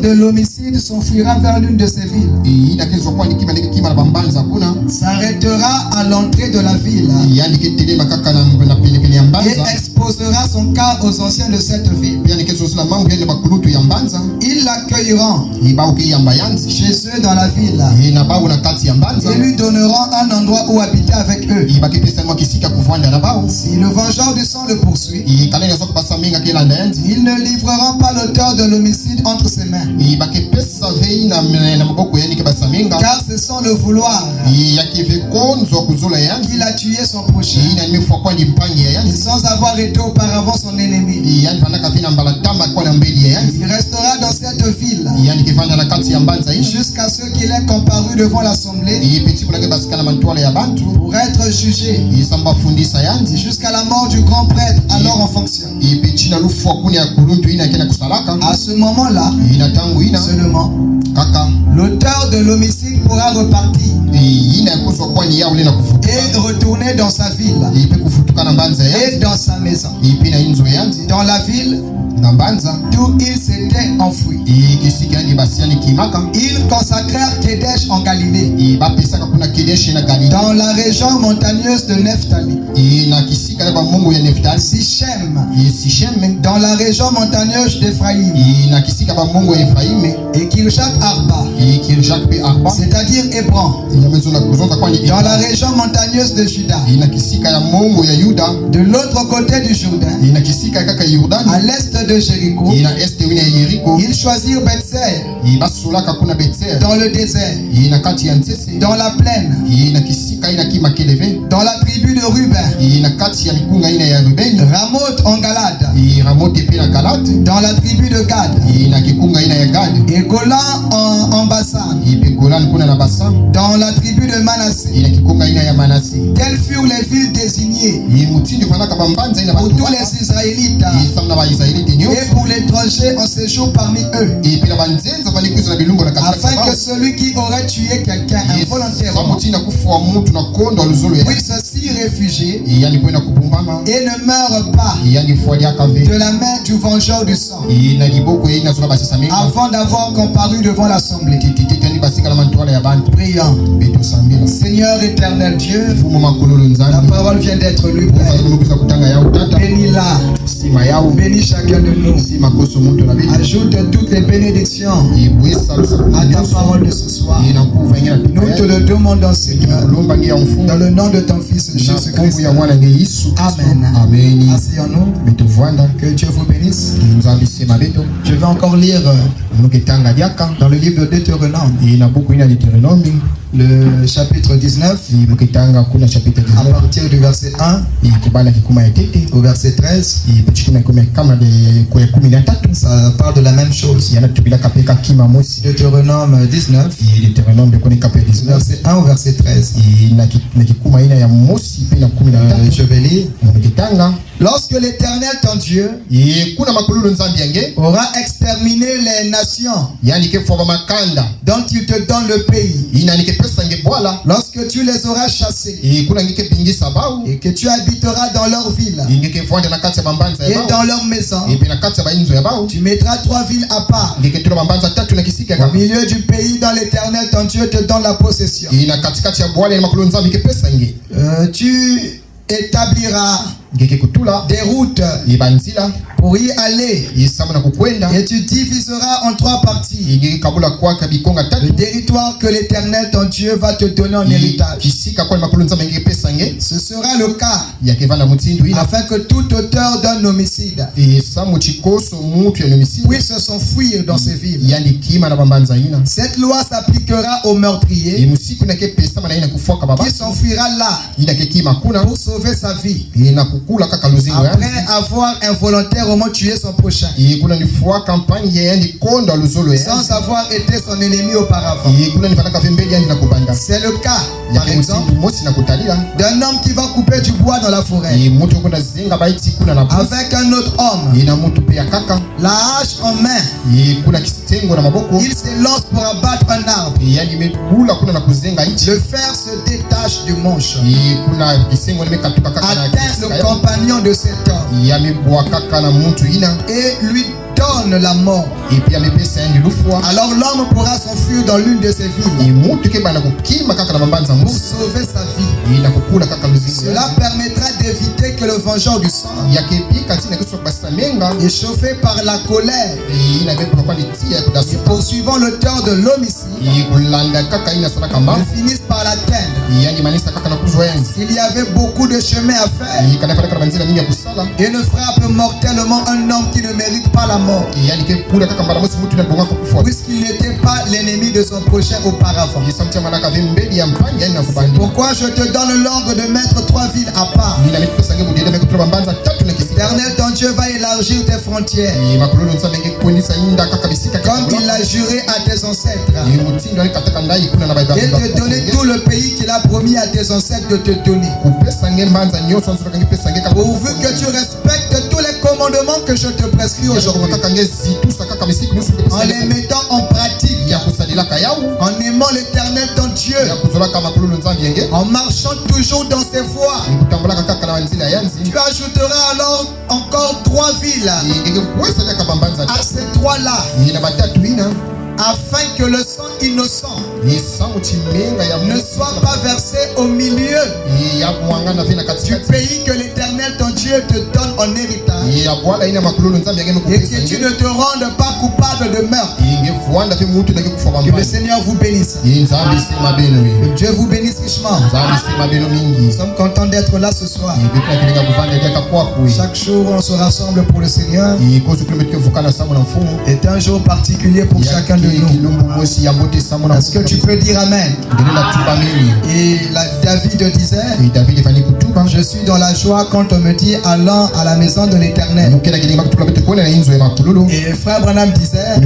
de l'homicide s'enfuira vers l'une de ces villes. S'arrêtera à l'entrée de la ville et exposera son cas aux anciens de cette ville. Ils l'accueilleront chez eux dans la ville et lui donneront un endroit où habiter avec eux. Si le vengeur du sang le poursuit, ils ne livreront pas l'auteur de l'homicide entre ses mains, car c'est sans le vouloir qu'il a tué son prochain, sans avoir été auparavant son ennemi. Il restera dans cette ville jusqu'à ce qu'il ait comparu devant l'assemblée pour être jugé, jusqu'à la mort du grand prêtre alors en fonction. À ce moment-là seulement, l'auteur de l'homicide pourra repartir et retourner dans sa ville et dans sa maison, dans la ville d'où il s'était enfoui. Ils consacrèrent Kedesh en Galilée, dans la région montagneuse de Nephtali, Sichem, dans la région montagneuse d'Ephraïm, et Kirjat Arba, c'est-à-dire Hébron, dans la région montagneuse de Juda, de l'autre côté du Jourdain, à l'est de Jéricho. Ils choisirent Bethser, dans le désert, dans la plaine, dans la tribu de Ruben, Ramoth en Galade, dans la tribu de Gad, et Golan en Bassan, dans la tribu de Manassé. Telles furent les villes désignées pour tous les Israélites et pour l'étranger en séjour parmi eux, afin que celui qui aurait tué quelqu'un involontairement puisse s'y réfugier et ne meure pas de la main du vengeur du sang avant d'avoir comparu devant l'assemblée. Prions. Seigneur éternel Dieu, la parole vient d'être lue. Bénis-la, bénis chacun de nous. Ajoute toutes les bénédictions à ta parole de ce soir. Nous te le demandons, Seigneur, dans le nom de ton Fils Jésus-Christ. Amen. Asseyons-nous. Que Dieu vous bénisse. Je vais encore lire dans le livre de Deutéronome, le chapitre 19, à partir du verset 1 au verset 13. Ça parle de la même chose. Deutéronome 19, verset 1 au verset 13. Je vais lire. Lorsque l'Éternel ton Dieu aura exterminé les nations dont il te donne le pays, lorsque tu les auras chassés et que tu habiteras dans leur ville et dans leur maison, tu mettras 3 villes à part au milieu du pays dont l'Éternel ton Dieu te donne la possession. Tu établiras des routes pour y aller, et tu diviseras en 3 parties le territoire que l'Éternel ton Dieu va te donner en héritage. Ce sera le cas afin que tout auteur d'un homicide puisse s'enfuir dans ces villes. Cette loi s'appliquera aux meurtriers qui s'enfuira là pour sauver sa vie après avoir involontairement tué son prochain sans avoir été son ennemi auparavant. C'est le cas, par exemple, d'un homme qui va couper du bois dans la forêt avec un autre homme, la hache en main. Il se lance pour abattre un arbre. Le fer se détache du manche, atteint le compagnon de cet homme et lui donne la mort. alors l'homme pourra s'enfuir dans l'une de ces villes pour sauver sa vie. Cela permettra d'éviter que le vengeur du sang, échauffé par la colère et poursuivant l'auteur de l'homicide, ne finisse par l'atteindre. S'il y avait beaucoup de chemin à faire et ne frappe mortellement un homme qui ne mérite pas la mort, puisqu'il n'était pas l'ennemi de son prochain auparavant. Pourquoi je te donne l'ordre de mettre 3 villes à part. L'Éternel ton Dieu va élargir tes frontières comme il l'a juré à tes ancêtres et te donner tout le pays qu'il a promis à tes ancêtres de te donner, pourvu que tu respectes tous les commandements que je te prescris aujourd'hui en les mettant en pratique, en aimant l'Éternel ton Dieu, en marchant toujours dans ses voies. Tu ajouteras alors encore 3 villes à ces 3-là, afin que le sang innocent ne soit pas versé au milieu du pays que l'Éternel ton Dieu te donne en héritage, et que tu ne te rendes pas coupable de meurtre. Que le Seigneur vous bénisse. Que Dieu vous bénisse richement. Nous sommes contents d'être là ce soir. Chaque jour on se rassemble pour le Seigneur. C'est un jour particulier pour chacun de nous. Est-ce que tu peux dire Amen? Et David disait, je suis dans la joie quand on me dit allons à la maison de l'Éternel. Et frère Branham disait,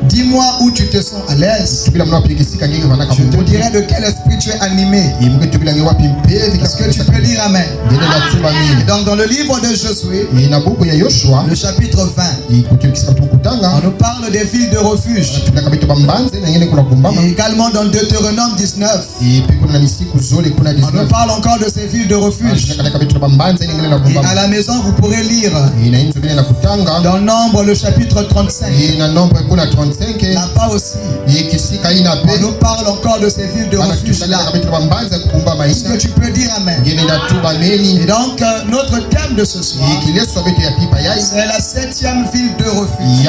dis-moi où tu te sens à l'aise. Je te dirai de quel esprit tu es animé. Est-ce que tu peux dire Amen? Et donc dans le livre de Josué, le chapitre 20, on nous parle des villes de refuge. Et également dans Deutéronome 19, on nous parle encore de ces villes de refuge. Et à la maison vous pourrez lire dans Nombre le chapitre 35. Là-bas aussi, on nous parle encore de ces villes de refuge là. Est-ce que tu peux dire Amen? Et donc notre thème de ce soir, c'est la 7e ville de refuge.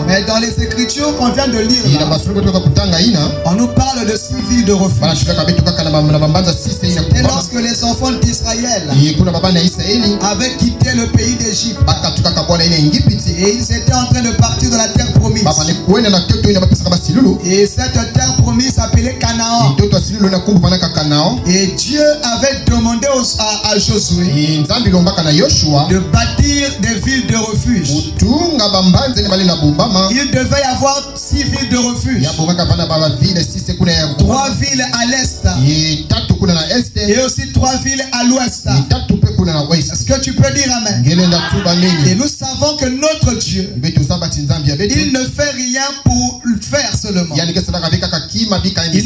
Mais dans les Écritures qu'on vient de lire là, on nous parle de 6 villes de refuge. C'était lorsque les enfants d'Israël avaient quitté le pays d'Égypte et ils étaient en train de partir de la terre promise. Et cette terre promise s'appelait Canaan. Et Dieu avait demandé à Josué de bâtir des villes de refuge. Il devait y avoir 6 villes de refuge. 3 villes à l'est et aussi 3 villes à l'ouest. Est-ce que tu peux dire Amen? Et nous savons que notre Dieu, il ne fait rien pour faire seulement. Il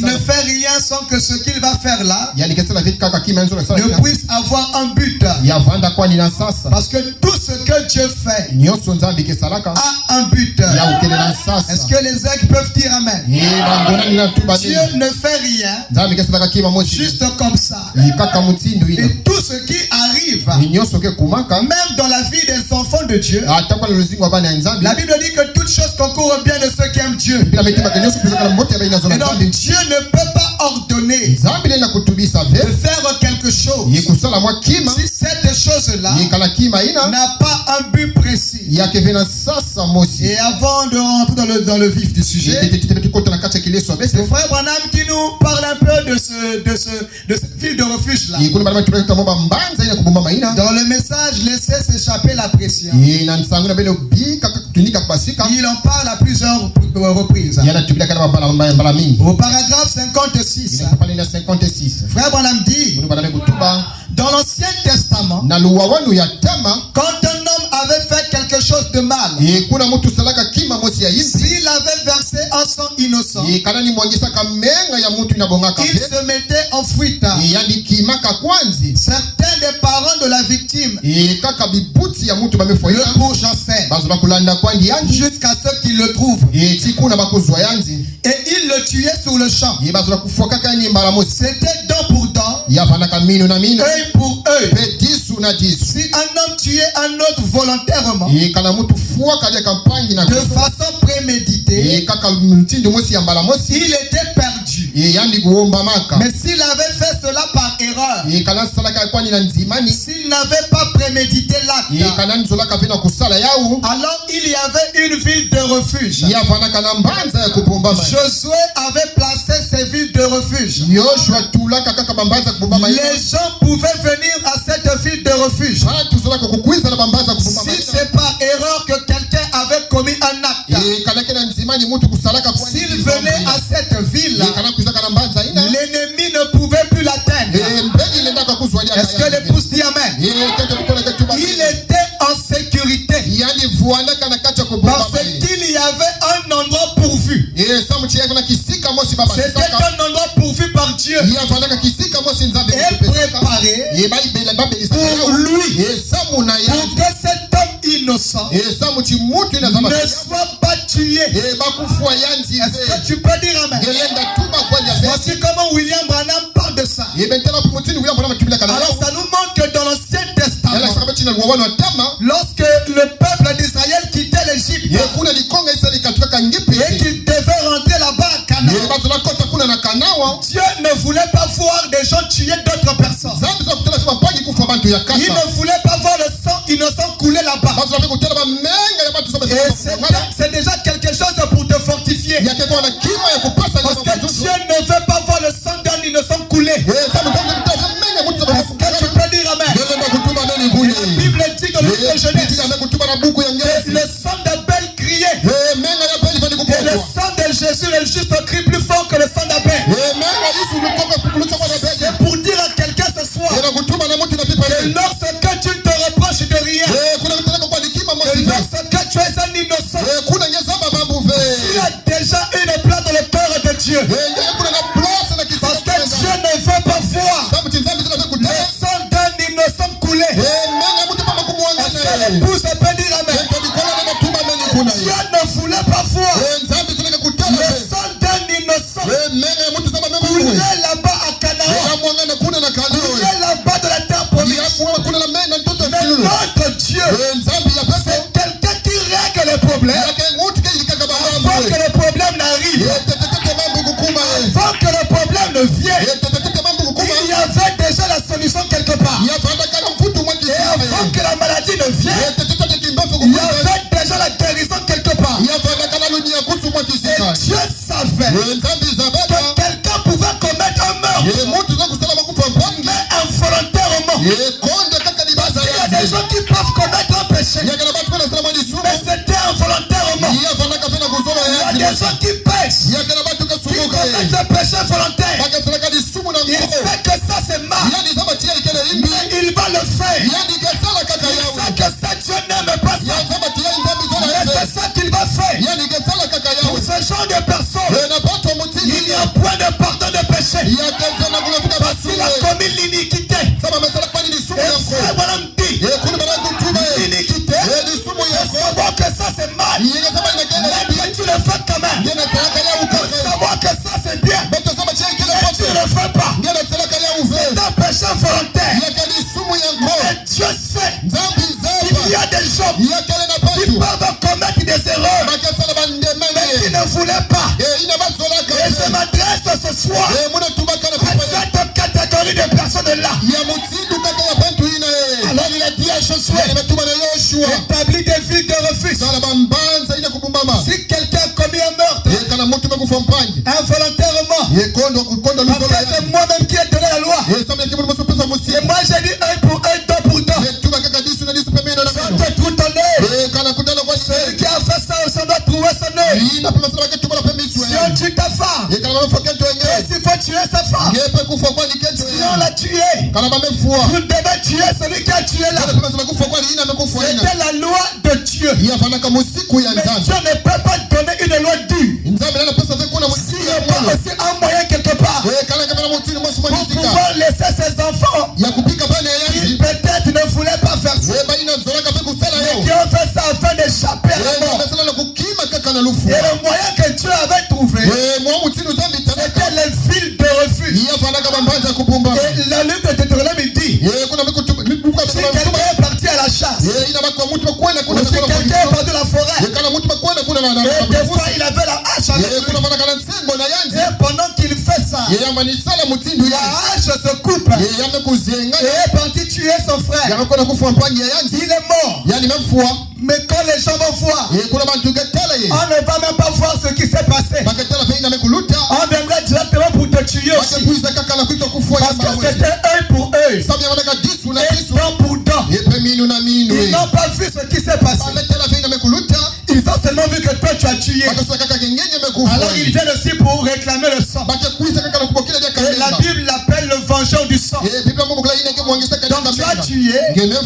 ne fait rien sans que ce qu'il va faire là ne puisse avoir un but. Parce que tout ce que Dieu fait a un but. Est-ce que les aigles peuvent dire Amen? Dieu ne fait rien juste comme ça. Et tout ce qui arrive, même dans la vie des enfants de Dieu, la Bible dit que toutes choses concourent bien de ceux qui aiment Dieu. Et donc Dieu ne peut pas ordonner de faire quelque chose si cette chose-là n'a pas un but précis. Et avant de rentrer dans le vif du sujet, le frère Branham qui nous parle un peu de cette ville de refuge là. Dans le message, laissez s'échapper la pression. Il en parle à plusieurs reprises. Au paragraphe 56, frère Branham dit, dans l'Ancien Testament, quand un homme avait fait quelque quelque chose de mal, s'il avait versé un sang innocent, il se mettait en fuite. Certains des parents de la victime le pourchassaient jusqu'à ce qu'ils le trouvent. Et ils le tuaient sur le champ. C'était dent pour dent, œil pour œil. Si un homme tuait un autre volontairement, de façon préméditée, il était perdu. Mais s'il avait fait cela par erreur, s'il n'avait pas prémédité l'acte, alors il y avait une ville de refuge. Josué avait placé ces villes de refuge. Les gens pouvaient venir à cette ville de refuge. Si c'est par erreur que quelqu'un avait commis un acte, s'il venait à cette ville, l'ennemi ne pouvait plus l'atteindre. Est-ce que les pouces disent amen? Il était en sécurité parce qu'il y avait un endroit pourvu. C'était un endroit pourvu par Dieu et préparé pour lui, pour que cet homme innocent ne soit pas tué. Est-ce que tu peux dire amen? Voici comment William Branham parle de ça. Alors ça nous montre que dans l'Ancien Testament, lorsque le peuple d'Israël quittait l'Égypte et qu'il devait rentrer là-bas à Canaan, Dieu ne voulait pas voir des gens tuer d'autres personnes. Il ne voulait pas voir le sang innocent couler là-bas. Et c'est déjà quelque chose pour te fortifier. Parce que Dieu ne veut pas voir le sang d'un innocent couler. Est-ce que tu peux dire amen? La Bible dit dans le livre de Genèse que le sang d'Abel criait. Et le sang de Jésus est juste un cri plus fort que le sang d'Abel. C'est pour dire à quelqu'un ce soir que lorsque tu ne te reproches de rien, que lorsque tu es un innocent, tu as déjà une place dans le cœur de Dieu. Parce que Dieu ne veut pas voir le sang d'un innocent couler. Est-ce que l'épouse peut dire amen? Dieu ne voulait pas voir le sang d'un innocent couler là-bas à Canaan, couler là-bas de la terre promise. Mais notre Dieu, c'est quelqu'un qui règle les problèmes avant que les problèmes n'arrivent, avant que le problème ne vienne. Il y avait déjà la solution quelque part. Et avant que la maladie ne vienne, il y avait déjà la guérison quelque part. Et Dieu savait que quelqu'un pouvait commettre un meurtre, mais involontairement. Parce qu'il y a des gens qui peuvent commettre un péché, mais c'était involontairement. Il y a des gens qui pêchent, qui commettent le péché volontaire. Il sait que ça c'est mal, mais il va le faire. Il sait que ça Dieu n'aime pas ça, mais c'est ça qu'il va faire. Pour ce genre de personnes, il n'y a point de pardon de péché, parce qu'il a commis l'iniquité. Et frère Branham dit, l'iniquité, savoir que ça c'est mal, mais que tu le fais quand même. Savoir que ça c'est bien, mais tu ne le fais pas. C'est un péché volontaire. Et Dieu sait qu'il y a des gens qui peuvent commettre des erreurs, mais qui ne voulaient pas. Et je m'adresse ce soir à cette catégorie de personnes-là. Alors il a dit à Josué, établis des villes de refuge. Si quelqu'un a commis un meurtre involontairement, parce que c'est moi-même qui ai donné la loi, et moi j'ai dit œil pour œil, dent pour dent, sans te troutonner. Celui qui a fait ça, on doit trouver son œil. Si on tue ta femme, et s'il faut tuer sa femme, si on l'a tué, vous devez tuer celui qui a tué là. C'était la loi de Dieu. Dieu. Mais Dieu ne peut pas donner une loi dure. S'il n'y a pas aussi un moyen quelque part pour pouvoir laisser ses enfants qui peut-être ne voulaient pas faire ça, mais qui ont fait ça afin d'échapper à la mort. Et le moyen que Dieu avait trouvé, c'était les villes de refuge. Et la lutte de Deutéronome dit, si quelqu'un est parti à la chasse, ou si quelqu'un est parti à la forêt, et des fois il avait la hache avec lui, et pendant qu'il fait ça, la hache se coupe, et est parti tuer son frère. Il est mort. Mais quand les gens vont voir, on ne va même pas voir ce qui s'est passé. On viendra directement pour te tuer aussi. Parce que c'était œil pour œil, et dent pour dent. Ils n'ont pas vu ce qui s'est passé. Ils ont seulement vu que toi tu as tué. Alors ils viennent aussi pour réclamer le sang. Et la Bible l'appelle le vengeur du sang. Donc tu as tué,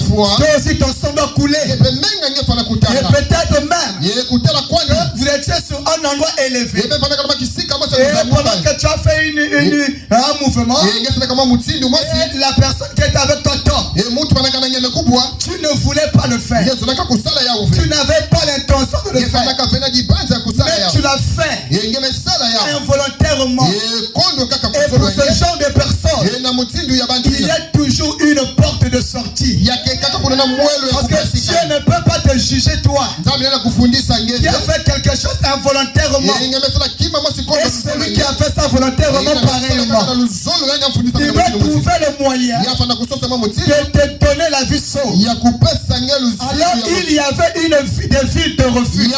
toi aussi ton sang doit couler. Et peut-être même que vous étiez sur un endroit élevé. Et pendant que tu as fait un mouvement, et la personne qui était avec toi tombe, tu ne voulais pas le faire. Tu n'avais pas l'intention de le faire. Mais tu l'as fait involontairement. Et pour ce genre de personnes, il y a toujours une porte de sortie. Parce que Dieu ne peut pas te juger toi qui a fait quelque chose involontairement. Et celui qui a fait ça volontairement pareillement, il va trouver le moyen de te donner la vie sauve. Alors il y avait des villes de refuge.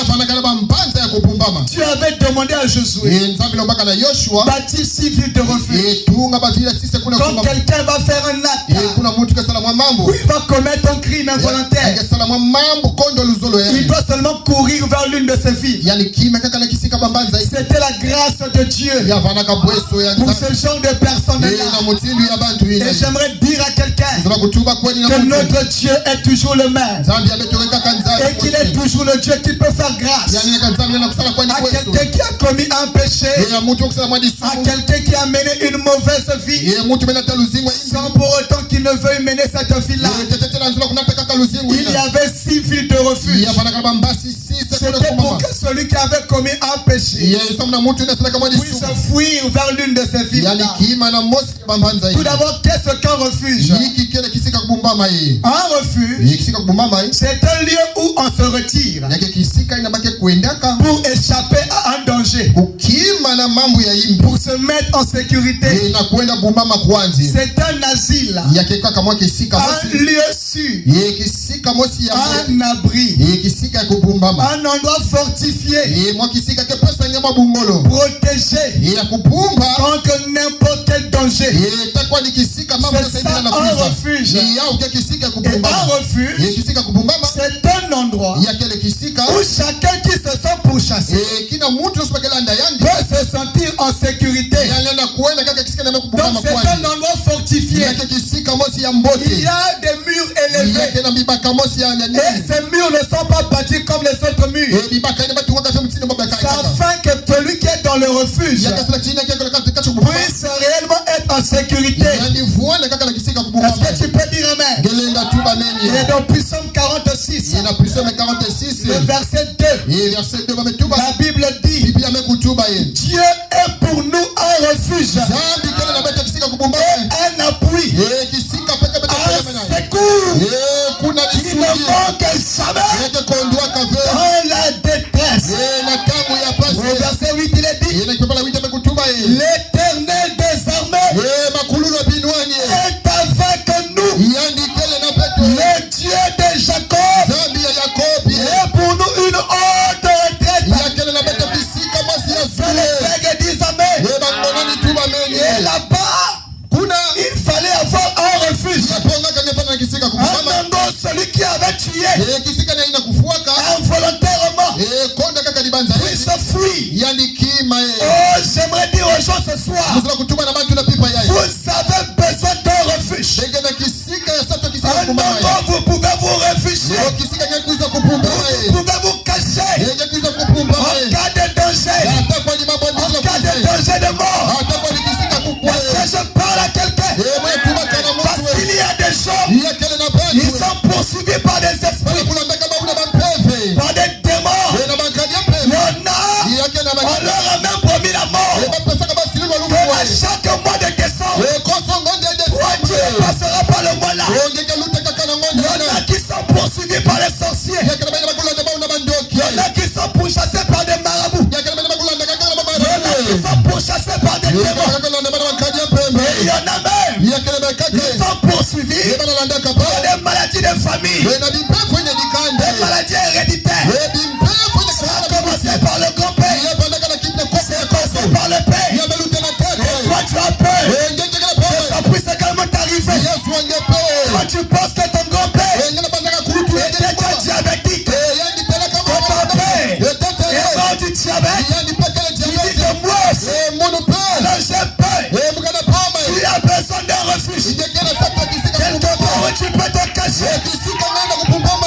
Tu avais demandé à Josué, bâtis 6 villes de refuge. Quand quelqu'un va faire un acte, ou il va commettre un crime involontaire, il doit seulement courir vers l'une de ces villes. C'était la grâce de Dieu pour ce genre de personnes-là. Et j'aimerais dire à quelqu'un que notre Dieu est toujours le même. Et qu'il est toujours le Dieu qui peut faire grâce à quelqu'un qui a commis un péché, à quelqu'un qui a mené une mauvaise vie, sans pour autant qu'il ne veuille mener cette vie-là. Il y avait 6 villes de refuge. C'était pour que celui qui avait commis un péché puisse fuir vers l'une de ces villes-là. Tout d'abord, qu'est-ce qu'un refuge? Un refuge, c'est un lieu où on se retire pour échapper à un danger, pour se mettre en sécurité. C'est un asile, un lieu sûr, un abri, un endroit fortifié, protégé contre n'importe quel danger. C'est ça un refuge. Et un refuge, c'est un endroit où chacun qui se sent pourchassé peut se sentir en sécurité. Donc c'est un endroit fortifié. Il y a des murs élevés. Et ces murs ne sont pas bâtis comme les autres murs. C'est afin que celui qui est dans le refuge puisse réellement être en sécurité. Est-ce que tu peux dire amen? Il est dans Psaume 46, le verset 2. La Bible dit, Dieu est pour nous un refuge, un appui, un secours qui ne manque jamais dans la détresse. Au verset 8, il est dit, l'Éternel des armées est avec nous. Le Dieu de Jacob est pour nous une haute retraite. Disent amen. Et là-bas, il fallait avoir un refuge. Un endroit, celui qui avait tué involontairement puisse fuir. Oh, j'aimerais dire aux gens ce soir, vous avez besoin d'un refuge. Un endroit où vous pouvez vous réfugier. Vous Des maladies héréditaires. Ça a commencé par le grand-père. C'est commencé par le père. Et toi tu as peur. Ça puisse également t'arriver. Quand tu penses que ton grand-père était diabétique, que ton père est mort du diabète, tu dis que moi aussi, alors j'ai peur. Tu as besoin d'un refuge. Quelque part où tu peux te cacher.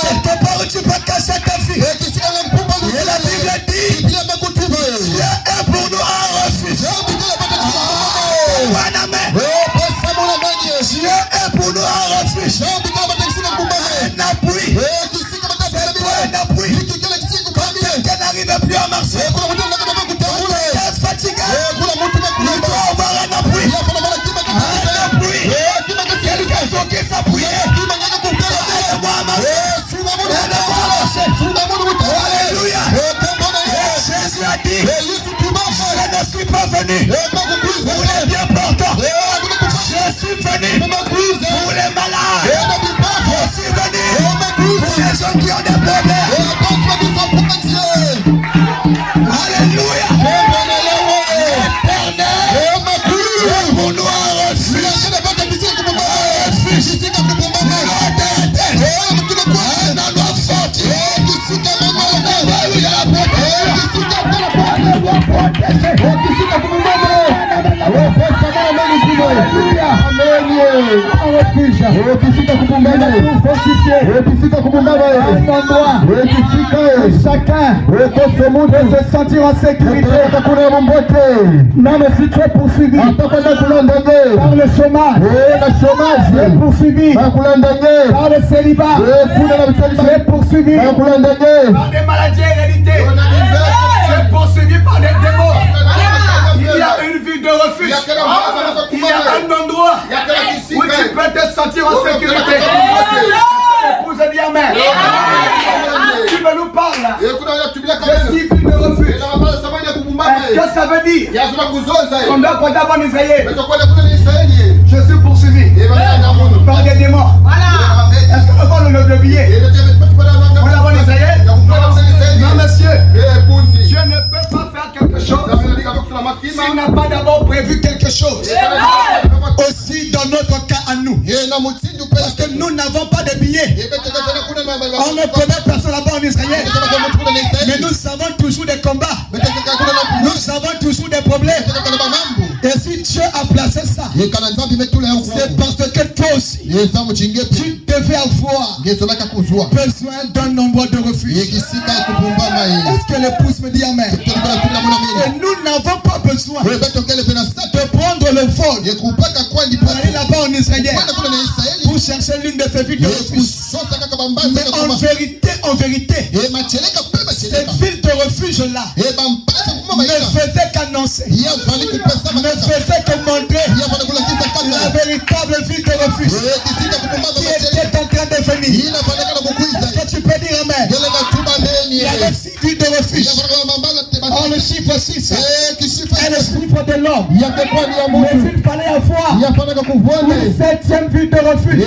Quelque part où tu peux cacher ta fille. Et la Bible dit, Dieu est pour nous un refuge. Dieu est pour nous un refuge. Un appui. C'est toi un appui. Quand quelqu'un n'arrive plus à marcher, tu es fatigué, il doit avoir un appui. Un appui. Quelqu'un sur qui s'appuyer. Aide-moi à marcher. Aide-moi à marcher. Alléluia. Jésus a dit, je ne suis pas venu pour les bien portants. Je suis venu pour les malades. Je suis venu pour les gens qui ont des problèmes. Alléluia. Éternel, pour nous un refuge. Un endroit fortifié. Chacun peut se sentir en sécurité. Non, mais si tu es poursuivi par le chômage, tu es poursuivi par le célibat, tu es poursuivi par des maladies héréditées, tu es poursuivi par des démons. Il y a une ville de refuge. Il y a un endroit où tu peux te sentir en sécurité. L'épouse dit amen. Tu me nous parles de 6 villes de refuge. Est-ce que ça veut dire qu'on doit pas d'abord Israël? Je suis poursuivi par des démons. Est-ce qu'on va le billet? On l'a en Israël? Non, monsieur. Dieu ne peut pas faire quelque chose s'il n'a pas d'abord prévu quelque chose. Aussi dans notre cas à nous. Parce que nous n'avons pas de billets. On ne connaît personne là-bas en Israël. Mais nous avons toujours des combats. Nous avons toujours des problèmes. Et si Dieu a placé ça, c'est parce que toi aussi, tu devais avoir besoin d'un endroit de refuge. Est-ce que l'épouse me dit amen? Et nous n'avons pas besoin de prendre le vol pour aller là-bas en Israël pour chercher l'une de ces villes de refuge. Mais en vérité, ces villes de refuge-là ne faisaient qu'annoncer, ne faisaient que montrer la véritable ville de refuge qui était en train de venir. Est-ce que tu peux dire amen? Il y avait 6 villes de refuge. Or le chiffre 6 est le chiffre de l'homme. Mais il fallait avoir une 7e ville de refuge.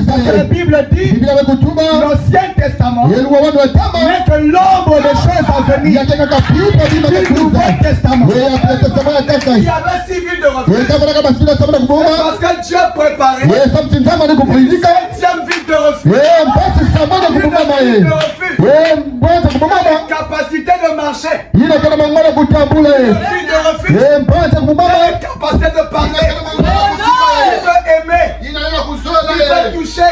Parce que la Bible dit l'Ancien Testament n'est que l'ombre des choses à venir. Du Nouveau Testament. Il y avait 6 villes de refuge. Parce que Dieu préparait une 7e ville de refuge. Capacité de marcher. Une ville de refuge. Capacité de parler. Il peut aimer. Il peut toucher.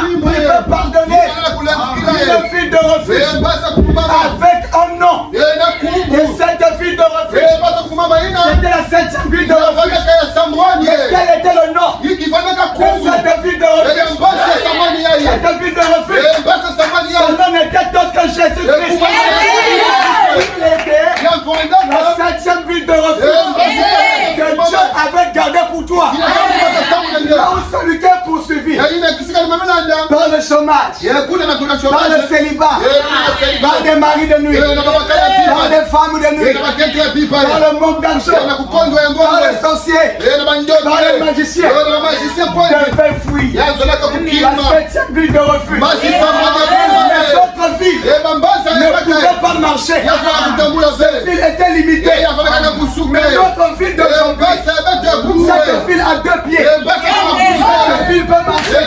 Il peut pardonner. Une ville de refuge. Avec un nom. Et cette ville de refuge. C'était la 7e ville de refuge. Mais quel était le nom de cette ville de refuge? Cette ville de refuge. Son nom n'était autre que Jésus-Christ. Il était la 7e ville de refuge que Dieu avait gardé pour toi. Là où celui qui est poursuivi par le chômage, par le célibat, par des maris de nuit, par des femmes de nuit, par le manque d'argent, par les sorciers, par les magiciens, je vais fuir la 7e ville de refuge. Les autres villes ne pouvaient pas marcher. Cette ville était limitée. Mais notre ville d'aujourd'hui, cette ville a 2 pieds. Cette ville peut marcher.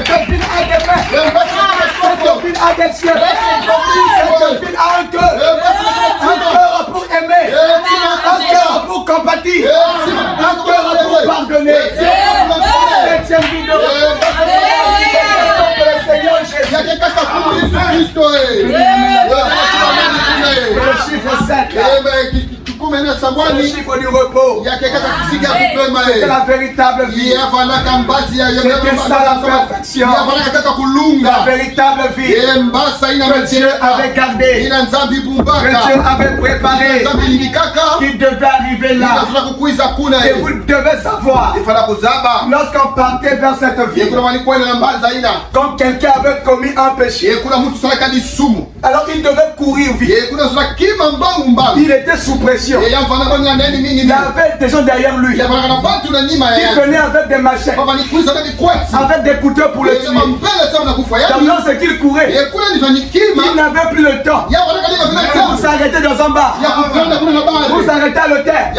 Cette ville a des mains. Cette ville a des yeux. Cette ville a un cœur. Un cœur pour aimer. Un cœur pour compatir. Un cœur pour pardonner. 7e ville de refuge. Le Seigneur Jésus. Le chiffre 7. Le chiffre du repos. C'était la véritable vie. C'était ça la perfection. La véritable vie que Dieu avait gardée, que Dieu avait préparée, qui devait arriver là. Et vous devez savoir, lorsqu'on partait vers cette vie, quand quelqu'un avait commis un péché, alors il devait courir vite. Il était sous pression. Il y avait des gens derrière lui qui venaient avec des machettes, avec des couteaux pour le tuer. Dans ce qu'il courait, il n'avait plus le temps. Vous s'arrêtez dans un bar, vous s'arrêtez à l'hôtel,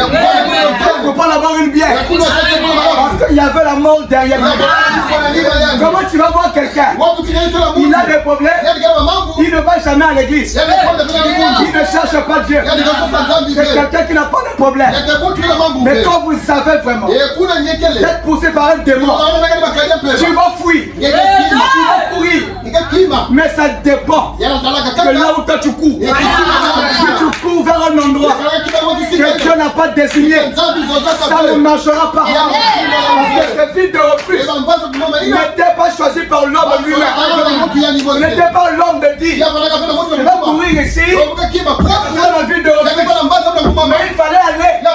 vous prenez d'abord une bière, parce qu'il y avait la mort derrière lui. Comment tu vas voir quelqu'un? Il a des problèmes, il ne va jamais à l'église, il ne cherche pas Dieu. C'est quelqu'un qui n'a pas de problème. Mais quand vous savez vraiment d'être poussé par un démon, tu vas fuir, tu vas courir. Mais ça dépend de là où toi tu cours. Si tu cours vers un endroit que Dieu n'a pas désigné, ça ne marchera pas. Parce que ce fils de refuge n'était pas choisi par l'homme lui-même. N'était pas l'homme de dire, je vais courir ici, c'est la ville de refuge. Mais il fallait aller à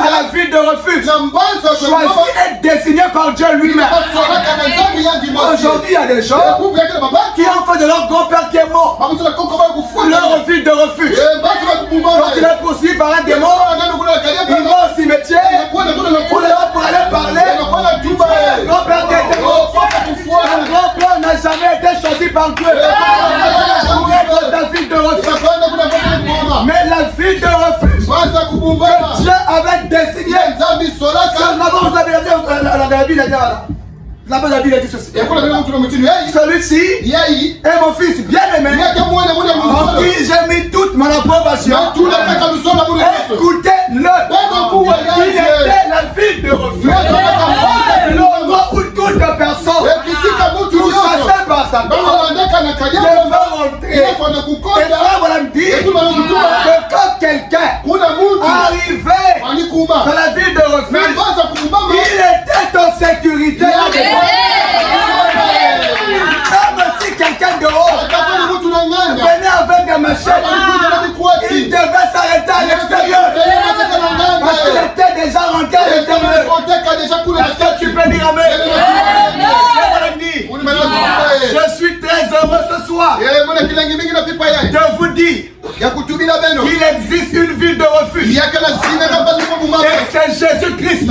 la ville de refuge, choisi et désigné par Dieu lui-même. Aujourd'hui, il y a des gens qui ont fait de leur grand-père qui est mort leur ville de refuge. Quand il est poursuivi par un démon, il va au cimetière pour aller parler. Grand-père qui était mort. Un grand-père n'a jamais été choisi par Dieu pour être ta ville de refuge. Mais la ville de refuge que Dieu avait désigné. Vous avez la Bible est là. La Bible dit ceci. Celui-ci est mon fils bien-aimé, en qui j'ai mis toute mon approbation. Écoutez-le. Il était la ville de refuge. L'endroit où toute personne touchée par Satan devait rentrer. Et là, voilà me dire que quand quelqu'un arrivait dans la ville de refuge, il était en sécurité. Même si quelqu'un dehors venait avec des machettes, il devait s'arrêter à l'extérieur. Parce qu'il était déjà rentré à l'extérieur. Est-ce que tu peux dire amen? Je suis très heureux ce soir de vous dire qu'il existe une ville de refuge. Et c'est Jésus-Christ.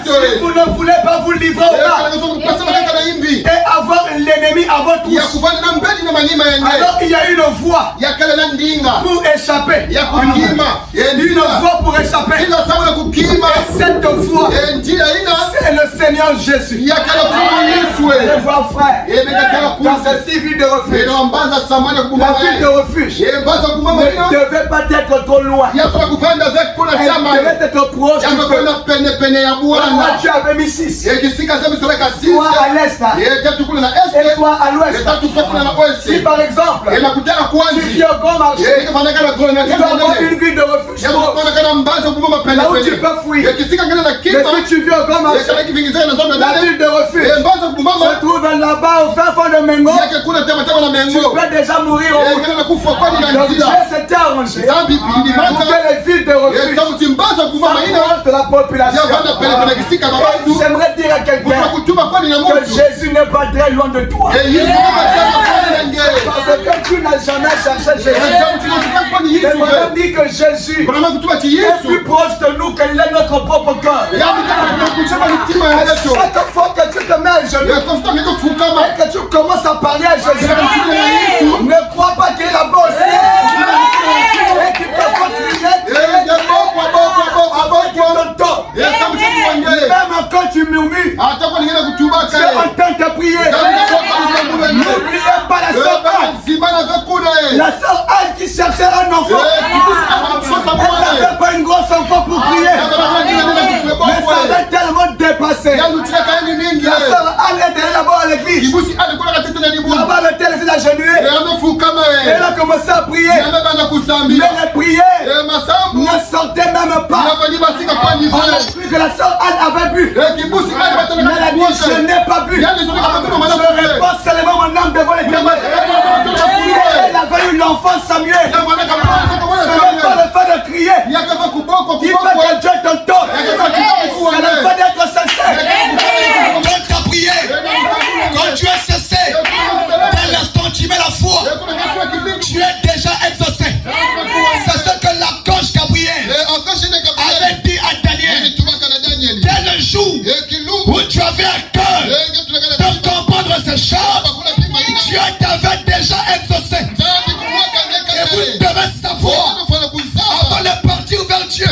Si vous ne voulez pas vous livrer au mal et avoir l'ennemi à votre touche, alors il y a une voie pour échapper. Une voie pour échapper. Et cette voie, c'est le Seigneur Jésus. Les voix frères, dans cette ville de refuge, la ville de refuge ne devait pas être trop loin. Elle devait être proche du peuple. Dieu avait mis 6. Toi à l'est et toi à l'ouest. Si par exemple, tu vis au grand marché, tu dois avoir une ville de refuge. Là où tu peux fuir. Mais si tu vis au grand marché, la ville de refuge se trouve là-bas au fin fond de Mengo. Tu peux déjà mourir au bout. Donc Dieu s'était arrangé pour que les villes de refuge s'approchent de la population. J'aimerais dire à quelqu'un que Jésus n'est pas très loin de toi. Parce que tu n'as jamais cherché Jésus. J'aimerais dire que Jésus est plus proche de nous qu'il est notre propre cœur. Chaque fois que tu te mets à genoux et que tu commences à parler à Jésus, ne crois pas qu'il a bossé et qu'il te faut crier avant qu'il t'entende. Même quand tu murmures, tu es en train de prier. N'oubliez pas la sœur Anne. La sœur Anne qui cherchait un enfant. Elle n'avait pas une grosse enfant pour prier. Mais ça avait tellement dépassé. La sœur Anne était là-bas à l'église. Là-bas, elle était laissée agenouiller. Elle a commencé à prier. Mais la prière ne sortait même pas. On a cru que la sœur Anne avait bu. Mais elle a dit, je n'ai pas bu. Je repose seulement mon âme devant les témoins. Elle avait eu l'enfant Samuel. Ce n'est pas le fait de crier qui fait que Dieu t'entende. C'est le fait d'être sincère. Quand tu as prié, quand tu as cessé, dès l'instant tu mets la foi, tu es déjà exaucé. C'est ce que l'archange Gabriel avait dit à Daniel. Dès le jour où tu avais à cœur de comprendre ces choses, Dieu t'avait déjà exaucé. Et vous devez savoir, avant de partir vers Dieu,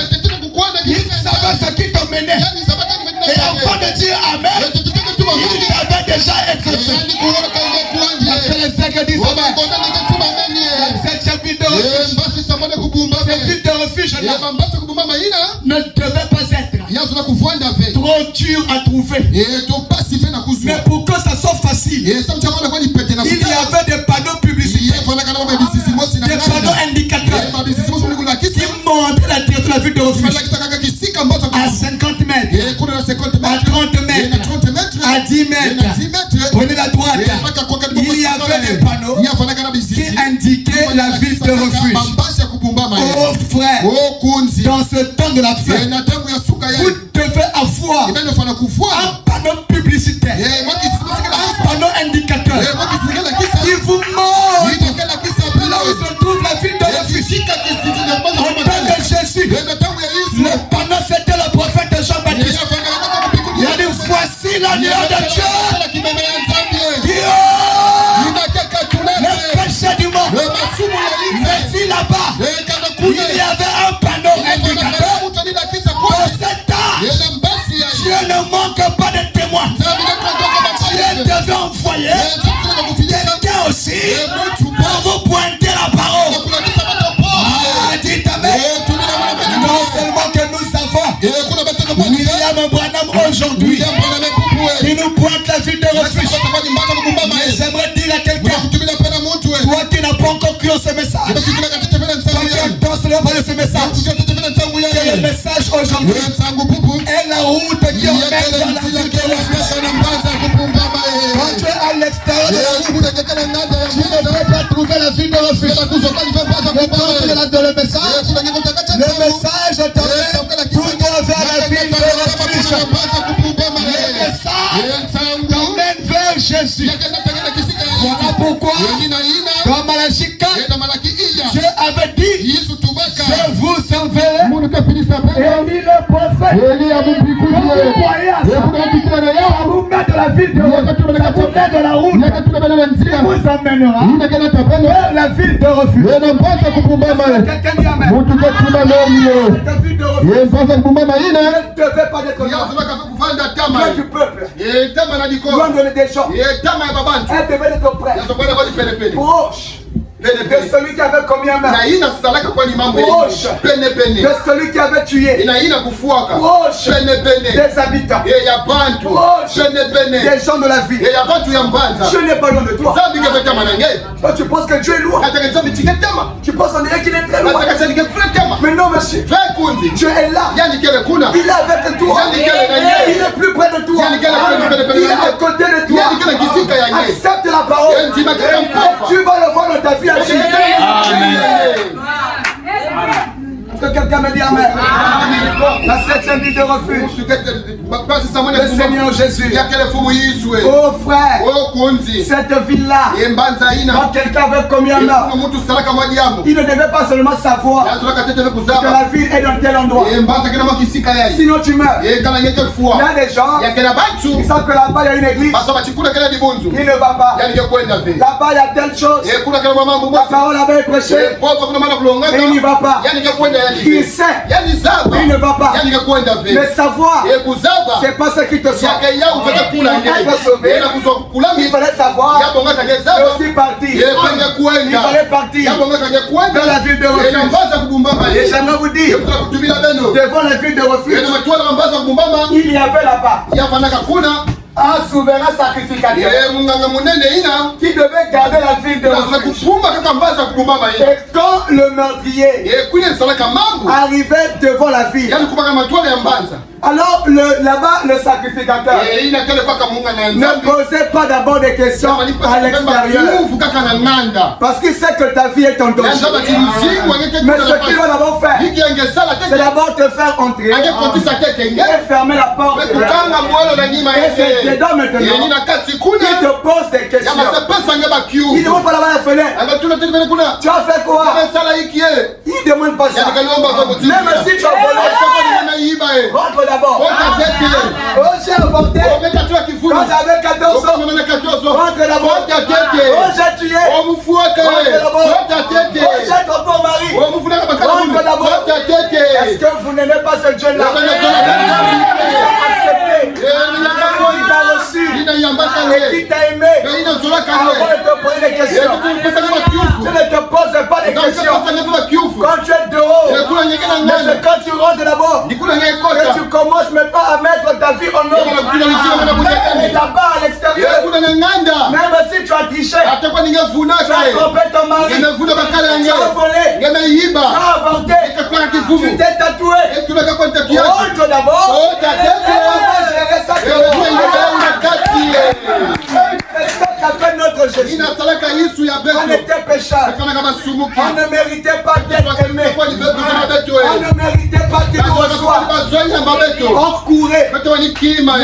il savait ce qui te menait. Et avant de dire Amen, il t'avait déjà exaucé. Cette ville de refuge ne devait pas être trop dur à trouver. Mais pour que ça soit facile, il y avait des panneaux publicitaires, des panneaux indicateurs qui montraient la direction de la ville de refuge à 50 mètres, à 30 mètres, à 10 mètres. Prenez la droite. Il y avait des panneaux qui indiquaient la ville de refuge. Oh frère, dans ce temps de la fête, vous devez avoir un panneau publicitaire, un panneau indicateur qui vous montre là où se trouve la ville de refuge. En temps de Jésus, le panneau c'était le prophète Jean-Baptiste. Il a dit voici l'agneau de Dieu le péché du monde. Mais si là-bas il y avait un panneau indicateur pour cet âge, Dieu ne manque pas de témoins. Dieu devait envoyer quelqu'un aussi pour vous pointer la parole. Dites Amen. Non seulement que nous savons William Branham aujourd'hui qui nous pointe la ville de refuge, mais j'aimerais dire à quelqu'un, toi qui n'as pas encore cru en ce message, toi qui entends seulement parler de ce message, que le message aujourd'hui est la route qui emmène dans la ville de refuge. Quand tu es à l'extérieur de la route, tu ne peux pas trouver la ville de refuge. Le message t'emmène pour toi vers la ville de refuge. Le message t'emmène vers Jésus. Voilà pourquoi dans Malachie 4, Dieu avait dit, je vous enverrai Élie le prophète. Vous croyez à ça, ça vous met de la ville de refuge, ça vous met de la route, il vous emmènera vers la ville de refuge. Quelqu'un dit Amen. Cette ville de refuge ne devait pas être loin du peuple, loin des gens. Elle devait être près, proche de celui qui avait combien de mains, proche de celui qui avait tué, proche des habitants, proche des gens de la vie. Je n'ai pas loin de toi. Toi, tu penses que Dieu est loin. Tu penses en dirait qu'il est très loin. Mais non, monsieur. Dieu est là. Il est avec toi. Il est plus près de toi. Il est à côté de toi. Accepte la parole. Et tu vas le voir dans ta vie agir. Est-ce que quelqu'un me dit Amen? La 7e vie de refuge. Le Seigneur Jésus. Oh frère, cette ville-là, quand quelqu'un avait commis un homme, il ne devait pas seulement savoir que la ville est dans tel endroit. Sinon tu meurs. Il y a des gens qui savent que là-bas il y a une église. Il ne va pas. Là-bas il y a telle chose. La parole avait prêché. Et il n'y va pas. Il sait, il ne va pas. Mais savoir, c'est pas ce qui te sauve. Être sauvé, il fallait savoir et aussi partir. Il fallait partir vers la ville de refuge. Et j'aimerais vous dire, devant la ville de refuge, il y avait là-bas un souverain sacrificateur qui devait garder la ville de refuge. Et quand le meurtrier arrivait devant la ville, alors là-bas le sacrificateur ne posait pas d'abord des questions à l'extérieur, parce qu'il sait que ta vie est en danger. Mais ce qu'il va d'abord faire, c'est d'abord te faire entrer et fermer la porte. Et c'est dedans maintenant qu'il te pose des questions. Il ne demande pas là-bas la fenêtre. Tu as fait quoi? Il ne demande pas ça. Même si tu as volé, rentre d'abord. Oh, j'ai avorté quand j'avais 14 ans. Rentre d'abord. Oh, j'ai tué. Rentre d'abord. Oh, j'ai trompé mon mari. Rentre d'abord. Est-ce que vous n'aimez pas ce Dieu-là? Accepté. Il t'a reçu. Et qui t'a aimé. Avant de te poser des questions. Tu ne te poses pas des questions. Quand tu es dehors, mais c'est quand tu rentres d'abord que tu commences maintenant à mettre ta vie en ordre. Et là-bas à l'extérieur, même si tu as triché, tu as trompé ton mari, tu as volé, tu as avorté, tu t'es tatoué, rentre d'abord et on va gérer ça. C'est ça qu'a fait notre Jésus. On était pécheurs. On ne méritait pas d'être aimé. On ne méritait pas qu'il nous reçoive. On courait.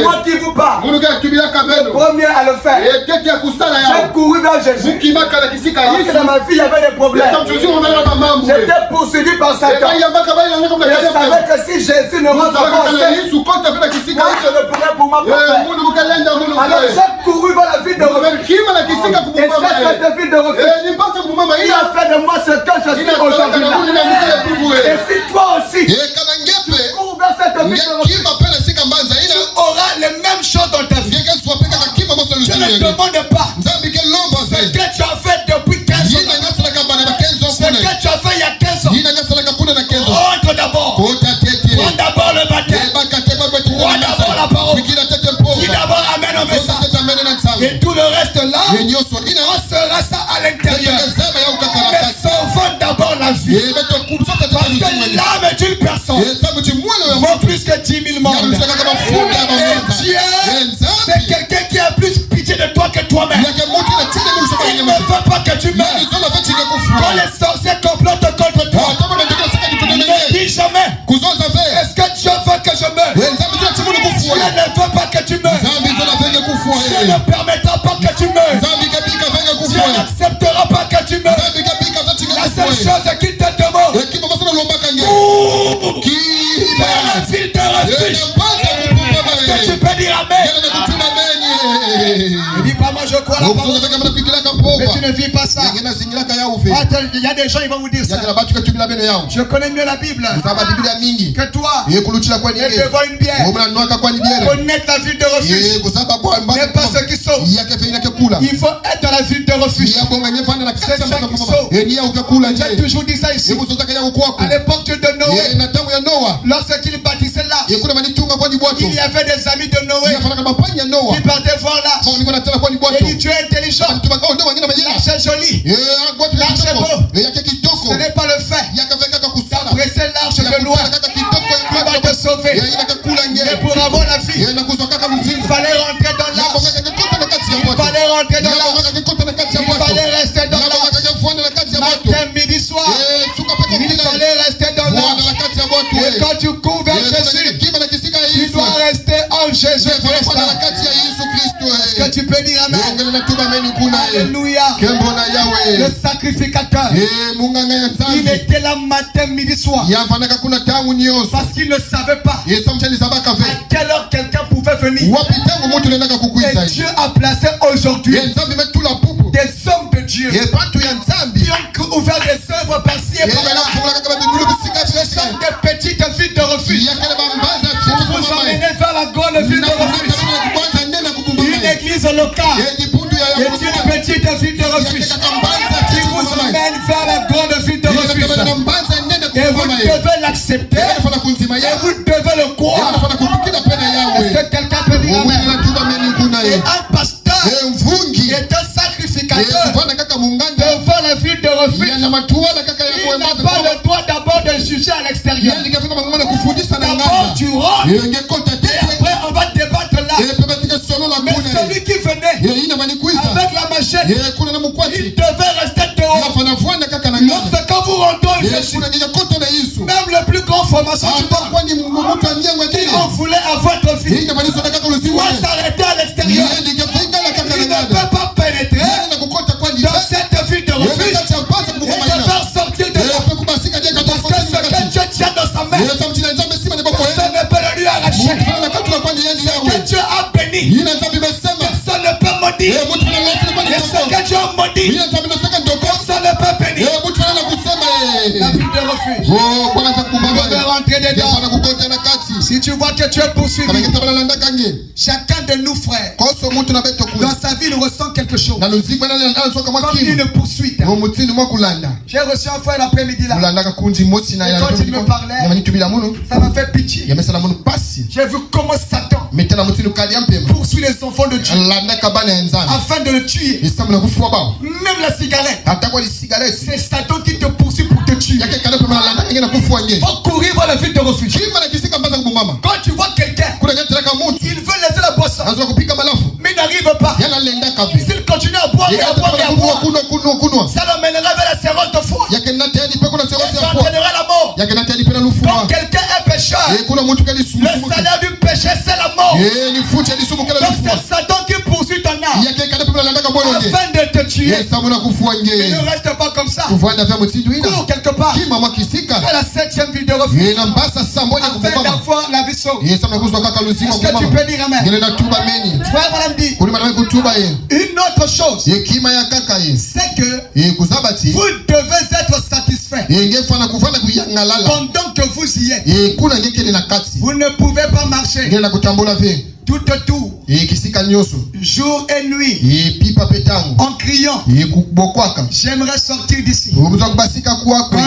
Moi qui vous parle, le premier à le faire. J'ai couru vers Jésus. Parce que dans ma vie il y avait des problèmes. J'étais poursuivi par Satan. Je savais que si Jésus ne rentre pas en scène, moi je ne pourrais pour moi pas faire. Alors j'ai couru vers la ville de refuge. Et c'est cette ville de refuge qui a fait de moi ce que je suis aujourd'hui là. Et si toi aussi tu cours vers cette ville de refuge, tu auras les mêmes choses dans ta vie. Je ne demande pas ce que tu as fait depuis 15 ans. Ce que tu as fait il y a 15 ans. Rentre d'abord. Prends d'abord le baptême. Prends d'abord la parole. Dis d'abord amène au message. Et tout le reste là, on sera ça à l'intérieur. Mais sauvons d'abord la vie. Parce que l'âme d'une personne vaut plus que 10 000 morts. Et Dieu, c'est quelqu'un qui a plus pitié de toi que toi-même. Il ne veut pas que tu meurs. Quand les sorciers complotent contre toi, ne dis jamais, est-ce que Dieu veut que je meure? Dieu ne veut pas que tu meurs. Dieu ne permettra pas que tu meurs. Dieu n'acceptera pas que tu meurs. La seule chose qu'il te demande, vers la ville de refuge. Est-ce que tu peux dire Amen? Ne dis pas moi je crois. la parole. Mais tu ne vis pas ça. Attends, il y a des gens qui vont vous dire ça. Je connais mieux la Bible que toi. Et devant une bière. Connaître la ville de refuge. N'est pas ceux qui sauvent. Il faut être dans la ville de refuge. C'est ça qui sauve. J'ai toujours dit ça ici. À l'époque de Noé, lorsqu'il bâtissait là, il y avait des amis de Noé qui partaient voir là. Et dit, tu es intelligent. L'arche est jolie. L'arche est beau. Ce n'est pas le fait d'adresser l'arche de loi qui va te sauver. Mais pour avoir la vie, il fallait rentrer dans l'arche. Il fallait rentrer dans l'arche. Il fallait rester dans l'arche. Matin, midi, soir. Il fallait rester dans l'arche. Et quand tu cours vers Jésus, tu dois rester en Jésus. Est-ce que tu peux dire amen? Alléluia. Le sacrificateur, il était là matin, midi, soir. Parce qu'il ne savait pas à quelle heure quelqu'un pouvait venir. Et Dieu a placé aujourd'hui des hommes de Dieu qui ont ouvert des œuvres par-ci et par-là. Ce sont des petites villes de refuge. Pour vous emmener vers la grande ville de refuge. Une église locale est une petite ville de refuge qui vous emmène vers la grande ville de refuge. Et vous devez l'accepter. Et vous devez le croire. Est-ce que quelqu'un peut dire amen? Et un pasteur est un sacrificateur devant la ville de refuge. Il n'a pas le droit d'abord de juger à l'extérieur. D'abord tu rentres et après on va débattre là. Mais celui qui venait avec la machette, il devait rester dehors. Lorsque vous rentrez Jésus, même le plus grand formation du monde qui en voulait à votre vie doit s'arrêter à l'extérieur. Il ne peut pas pénétrer dans cette ville de refuge et te faire sortir de là. Parce que ce que Dieu tient dans sa main, personne ne peut le lui arracher. Ce que Dieu a béni, personne ne peut maudire. Et ce que Dieu a maudit, personne ne peut bénir. La ville de refuge. Vous devez rentrer dedans. Si tu vois que tu es poursuivi, chacun de nous, frères, dans sa vie, il ressent quelque chose. Comme une poursuite. J'ai reçu un frère l'après-midi là. Et quand il me parlait, ça m'a fait pitié. J'ai vu comment Satan poursuit les enfants de Dieu afin de le tuer. Même la cigarette, c'est Satan qui te poursuit pour te tuer. Faut courir vers la ville de refuge. Quand tu vois quelqu'un, il veut laisser la boisson, mais il n'arrive pas. S'il continue à boire et à boire et à boire, ça l'emmènera vers la séance de foi. Ça entraînera la mort. Quand quelqu'un est pécheur, le salaire du péché c'est la mort. Donc c'est Satan qui poursuit ton âme afin de te tuer. Il ne reste pas comme ça. Cours quelque part à la 7e ville de refuge afin d'avoir la vie sauve. Est-ce que tu peux dire amen? Frère, madame dit une autre chose, c'est que vous devez être satisfait pendant que vous y êtes. Vous ne pouvez pas marcher tout autour, jour et nuit, en criant, j'aimerais sortir d'ici. Quand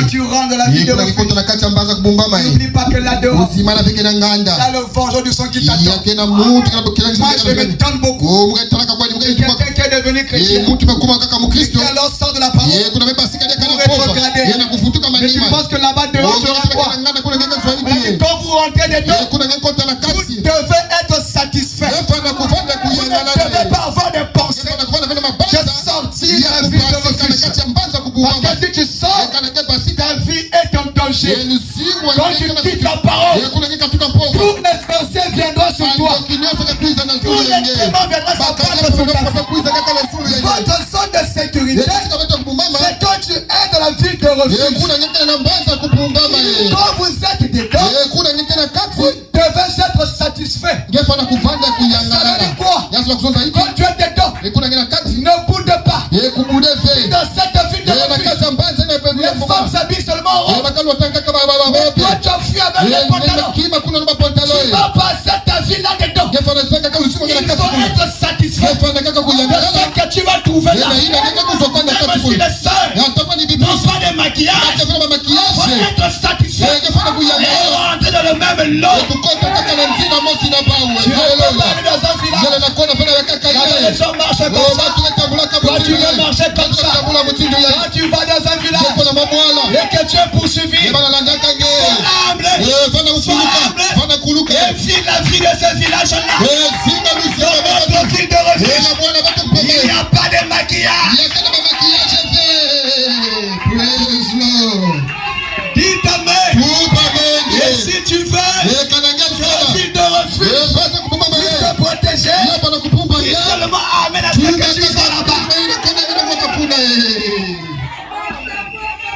tu rentres dans la vie de refuge, n'oublie pas que là-dehors, il y a le vengeur du sang qui t'attend. Moi je me tente beaucoup. Quelqu'un qui est devenu chrétien, qui alors sort de la parole pour rétrograder. Mais tu penses que là-bas dehors tu auras quoi? Quand vous rentrez dedans, vous devez être satisfait. Vous ne devez pas avoir des pensées de sortir de la vie de refuge. Parce que si tu sors, ta vie est en danger. Quand tu quittes la parole, toute l'adversité viendra sur toi. Tout l'élément viendra s'abattre sur ta vie. Votre zone de sécurité, c'est quand tu es dans la ville de refuge. Quand vous êtes dedans, vous devez être satisfait. Ça veut dire quoi? Quand tu es dedans, ne Mais toi tu as fui avec les pantalons. Tu vas passer ta vie là-dedans. Il faut être satisfait de ce que tu vas trouver là. Même si les sœurs n'ont pas de maquillage, il faut être satisfait et rentrer dans le même lot. Tu vas parler dans un village. Les gens marchent comme ça. Toi tu veux marcher comme ça. Quand tu vas dans un village et que tu es poursuivi, humble, et vis la vie de ce village-là. Dans notre ville de refuge, il n'y a pas de maquillage. Dis ta main. Et si tu veux, dans ville de refuge, te protéger, dis seulement amen à ce que tu vas là-bas.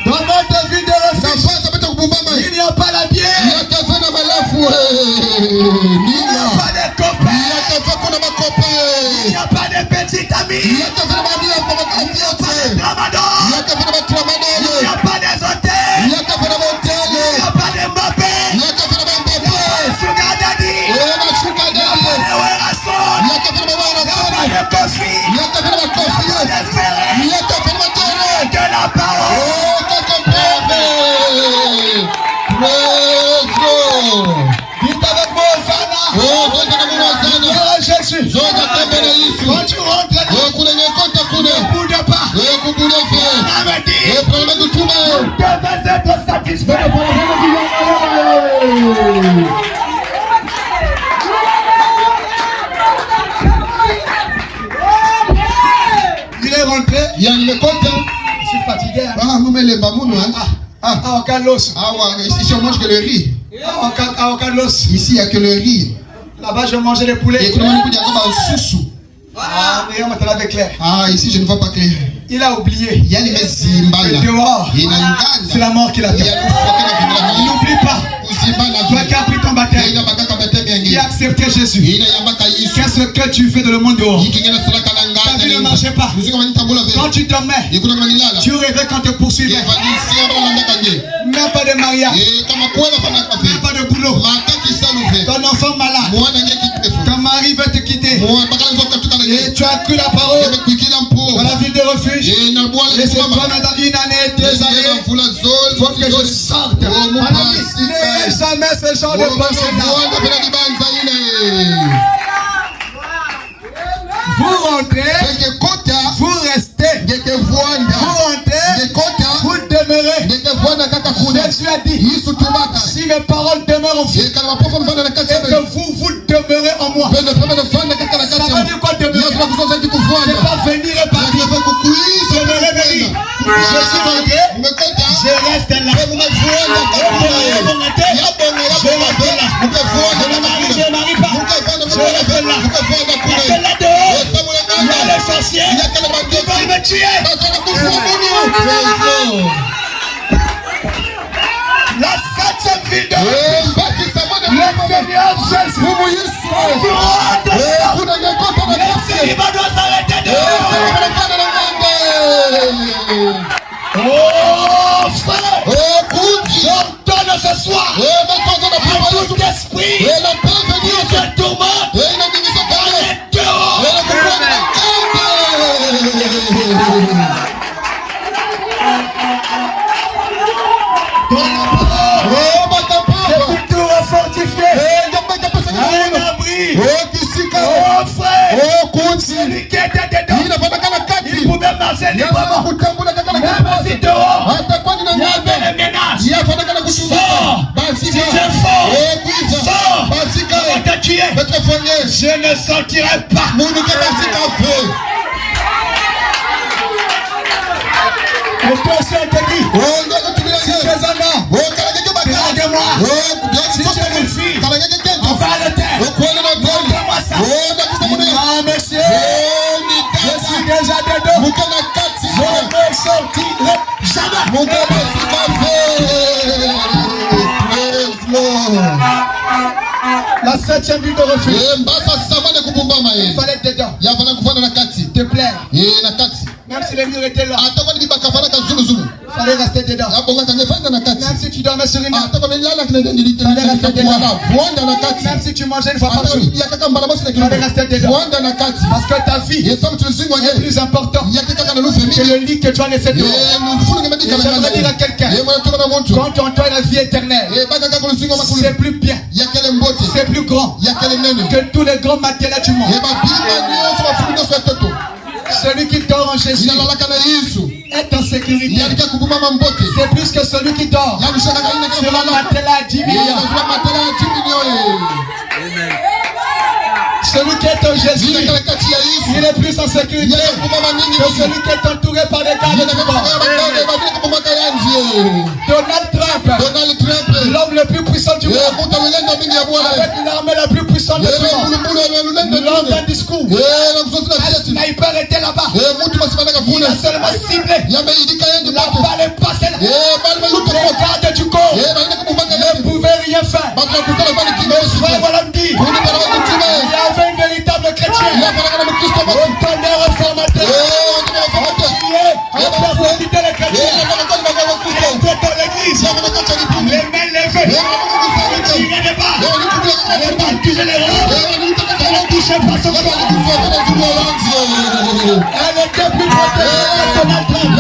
Dans notre ville de refuge, il n'y a pas la bière. Il n'y a pas de copains. Il n'y a pas de petits amis. Il n'y a pas de tramadol. Il n'y a pas des hôtels. Il n'y a pas de Mbappé. Il n'y a pas de Sugar Daddy. Il n'y a pas de Werrason. Il n'y a pas de Kofi. Il n'y a pas de Ferré. Il n'y a que la parole. Dites avec moi, Hosanna. Jésus. Quand tu rentres là, ne bouge pas. Tu devais être satisfait. Il est rentré. Il y a une compte. Je suis fatigué. Nous mettons les bamouns. Ah, Carlos. Ah ouais, ici on mange que le riz. Ah, Carlos. Ici il n'y a que le riz. Là-bas je mangeais des poulets. Et tout le monde dit qu'il y a un sous-sous. Ah, mais on m'a avec clair. Ah, ici je ne vois pas clair. Il a oublié. Il y a les Zimbabwe. Dehors. C'est la mort qui l'a fait. Il n'oublie pas. Toi qui as pris ton baptême. Qui a accepté Jésus. Qu'est-ce que tu fais dans le monde dehors? Ta vie ne marchait pas. Quand tu dormais, tu rêvais quand te poursuivais. Même pas de mariage. Même pas de boulot. Ton enfant malade. Ton mari veut te quitter. Et tu as cru la parole dans la ville de refuge. Et c'est toi maintenant une année, 2 années. Il faut que je sorte. N'ayez jamais ce genre de pensée-là. Vous rentrez, vous restez, vous rentrez, vous demeurez. Jésus a dit, si mes paroles demeurent en vous, et que vous demeurez en moi. Ça veut dire quoi demeurer? C'est pas venir et partir. Demeurer, venir. Je suis rentré, je reste là. Je ne marie pas. Je reste là. Parce que là dehors, il y a les sorciers qui veulent me tuer. La 7e ville de le Seigneur Jésus le célibat doit s'arrêter dehors. Oh frère, j'ordonne ce soir à tout esprit qui te tourmente d'aller dehors. C'est tout fortifié. Un abri. Oh frère, celui qui était dedans, il pouvait marcher librement. Même si dehors, il y avait des menaces. Sors, si tu es fort, sors, on va te tuer. Je ne sortirai pas. Et toi aussi on te dit, si tu es un homme, regardez-moi. Si tu es une fille, on va le terre. Montre-moi ça. Non monsieur, je suis déjà dedans. Je ne sortirai jamais. La 7e ville de refuge. Il fallait être dedans. Te plaire. Même si les murs étaient là, Atako ni bibaka fana ka zulu zulu. fallait rester dedans. Abonga ka ngefanda na kati. Même si tu dormais sur une nappe, Atako melala kina ndili tena Wanda na kati. même si tu mangeais une fois par Atako jour, yakaka mbala bosi na fallait rester dedans. Wanda na kati. Parce que ta vie Yesom tulisingo est nge. plus important Yakaka na lufe que mimi. le lit que tu as laissé dehors. Mfulu ngema Et j'aimerais dire à quelqu'un, quand on t'a la vie éternelle, c'est plus bien, c'est plus grand que tous les grands matériels du monde. Celui qui dort en Jésus est en sécurité. C'est plus que celui qui dort sur un matelas à 10 millions. Celui qui est en Jésus, il est plus en sécurité que celui qui est entouré par des gardes du corps. Donald Trump, l'homme le plus puissant du monde, avec l'armée la plus puissante du monde, lors d'un discours, un sniper était là-bas. Il a seulement ciblé. La balle est passée là. Les gardes du corps ne pouvaient rien faire. Mais frère, voilà me dit, il y avait un véritable chrétien, un tonnerre réformateur, qui est en personnalité les chrétiens. Il était dans l'église, les mains levées, il tirait des balles, les balles du général, elle ne touchait pas son corps. Elle était plus protégée que Donald Trump.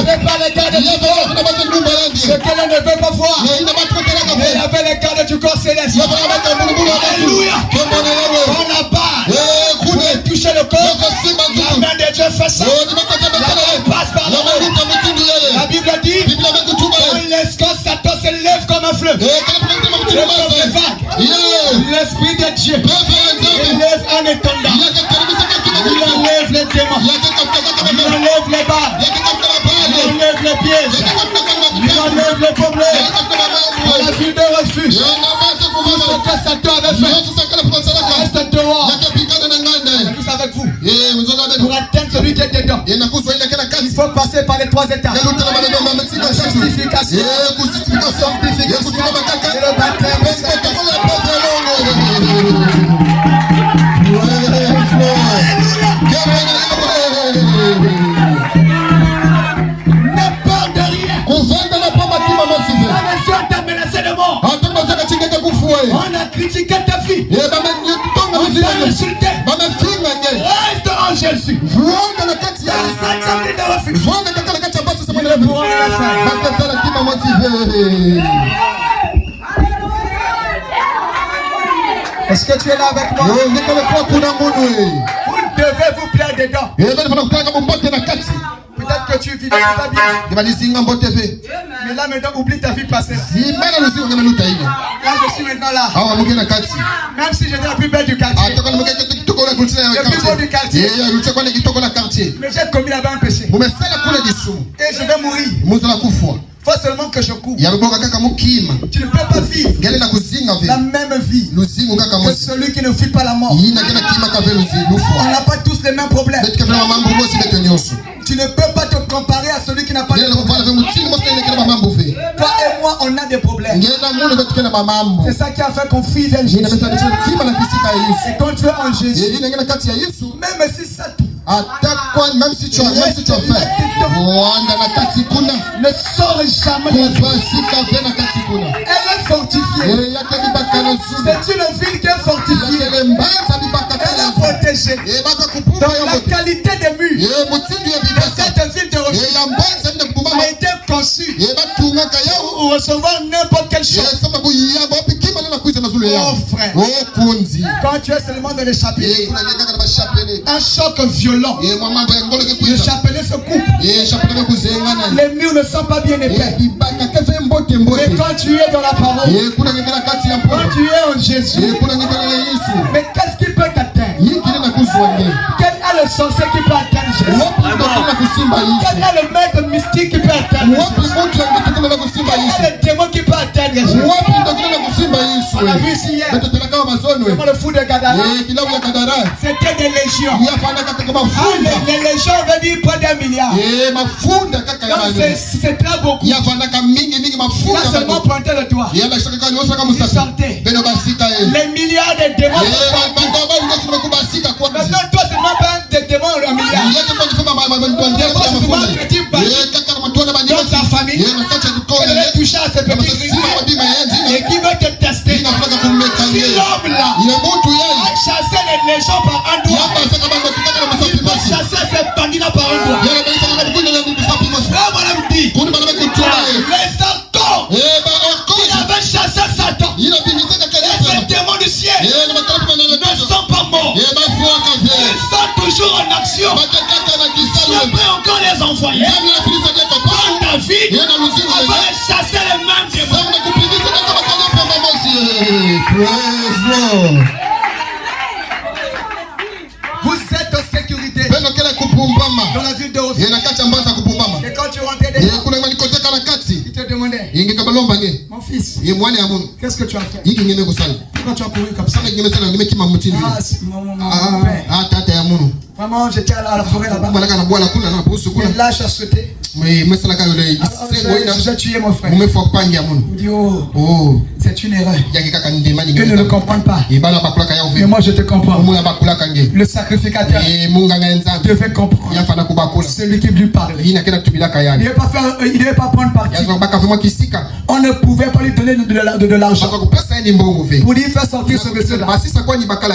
Elle pas les gardes du corps. Ce qu'elle ne veut pas voir. Elle avait les gardes du corps céleste. Alléluia. On n'a pas. Vous pouvez toucher le corps. La main de Dieu fait ça. La main passe par la main. La Bible dit, quand l'escorce Satan se lève comme un fleuve. L'Esprit de Dieu, il lève un étendard. Il enlève les démons. Il enlève les barres. Il enlève les pièges. Il enlève les problèmes. Pour la ville de refuge. Tout ce que Satan avait fait reste dehors. Tous avec vous. Pour atteindre celui qui est dedans, il faut passer par les 3 étapes. La justification, la sanctification et le baptême. N'aie peur de rien. Même si on t'a menacé de mort, on a critiqué ta vie, on t'a insulté, reste en Jésus. Il ne pourra rien faire. Est-ce que tu es là avec moi? Vous devez vous plaire dedans. Peut-être que tu vis pas bien. Mais là maintenant, oublie ta vie passée. Là, je suis maintenant là. Même si j'étais la plus belle du quartier, le plus beau du quartier, mais j'ai commis là-bas un péché. Et je vais mourir. Il faut seulement que je cours. Tu ne peux pas vivre la même vie que celui qui ne fuit pas la mort. On n'a pas tous les mêmes problèmes. Tu ne peux pas te comparer à celui qui n'a pas de problème. Toi et moi, on a des problèmes. C'est ça qui a fait qu'on fuit vers Jésus. Et quand tu es en Jésus, même si ça tout, même si tu as fait, ne sors jamais. Elle est fortifiée. C'est une ville qui est fortifiée. Elle est protégée. Dans la qualité des murs de cette ville de refuge a été conçue pour recevoir n'importe quelle chose. Oh frère, quand tu es seulement dans les chapelets, un choc violent, le chapelet se coupe. Les murs ne sont pas bien épais. Mais quand tu es dans la parole, quand tu es en Jésus, mais qu'est-ce qui peut t'atteindre? Quel est le sorcier qui peut atteindre Jésus? Quel est le maître mystique qui peut atteindre Jésus? Quel est le démon qui peut atteindre Jésus? On a vu ici hier, Comment le fou de Gadara? C'était des légions. Les légions veut dire près d'1 milliard. Donc c'est très beaucoup. Là seulement pointer le doigt. Il sortait. Les milliards de démons. Maintenant toi c'est même pas des démons un milliard. Dans sa famille, elle est touchée à ses petits et qui veut te tester. Si l'homme là a chassé les légions par un doigt, il peut chasser ces bandits là par un doigt. Frère, madame dit, les Satan, il avait chassé Satan. Et ces démons du ciel ne sont pas morts. Ils sont toujours en action. Tu peux encore les envoyer. Dans ta vie, on va les chasser les mêmes démons. Vous êtes en sécurité dans la ville de Ophir. Et quand tu rentrais dedans, il te demandait, mon fils, qu'est-ce que tu as fait? Pourquoi tu as couru comme ça? Mon père. Vraiment, j'étais à la forêt là-bas. Et là, j'ai sauté. J'ai tué mon frère. Il dit, oh, c'est une erreur. Ils ne le comprennent pas. Mais moi, je te comprends. Le sacrificateur devait comprendre celui qui lui parlait. Il ne devait pas prendre parti. On ne pouvait pas lui donner de l'argent pour lui faire sortir ce monsieur-là.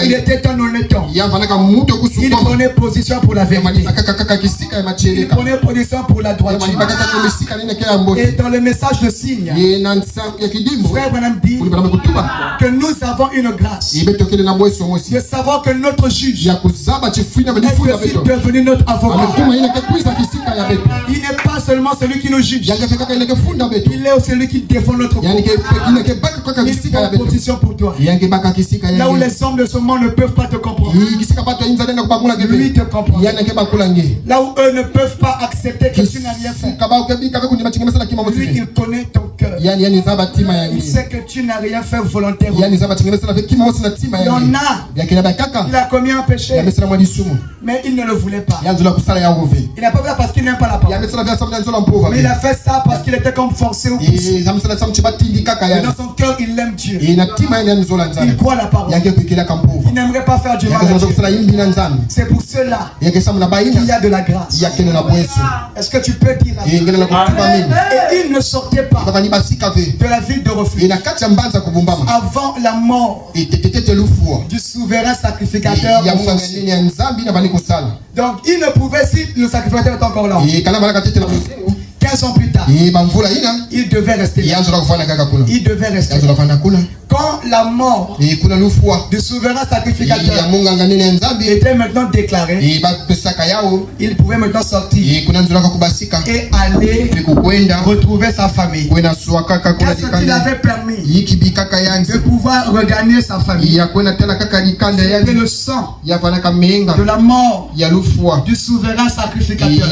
Il était un honnête homme. Il prenait position pour la vérité. Il prenait position pour la droiture. Et dans le message de signe, frère Branham dit que nous avons une grâce de savoir que notre juge est aussi devenu notre avocat. Il n'est pas seulement celui qui nous juge, il est aussi celui qui défend notre cause. Il prend position pour toi. Là où les hommes de ce monde ne peuvent pas te comprendre, lui te comprend. Là où eux ne peuvent pas accepter que tu n'as rien fait, lui il connaît ton cœur. Il sait que tu n'as rien fait volontairement. Il y en a, il a commis un péché, mais il ne le voulait pas. Il n'a pas fait parce qu'il n'aime pas la parole, mais il a fait ça parce qu'il était comme forcé ou poussé. Et dans son cœur il aime Dieu, il croit la parole, il n'aimerait pas faire du mal à Dieu. C'est pour cela qu'il y a de la grâce. Est-ce que tu peux dire et il ne sortait pas de la ville de refuge avant la mort du souverain sacrificateur. Donc il ne pouvait, si le sacrificateur est encore là, 15 ans plus tard, il devait rester là. Il devait rester là. Quand la mort du souverain sacrificateur était maintenant déclarée, il pouvait maintenant sortir et aller retrouver sa famille. Qu'est-ce qu'il avait permis de pouvoir regagner sa famille? C'était le sang de la mort du souverain sacrificateur.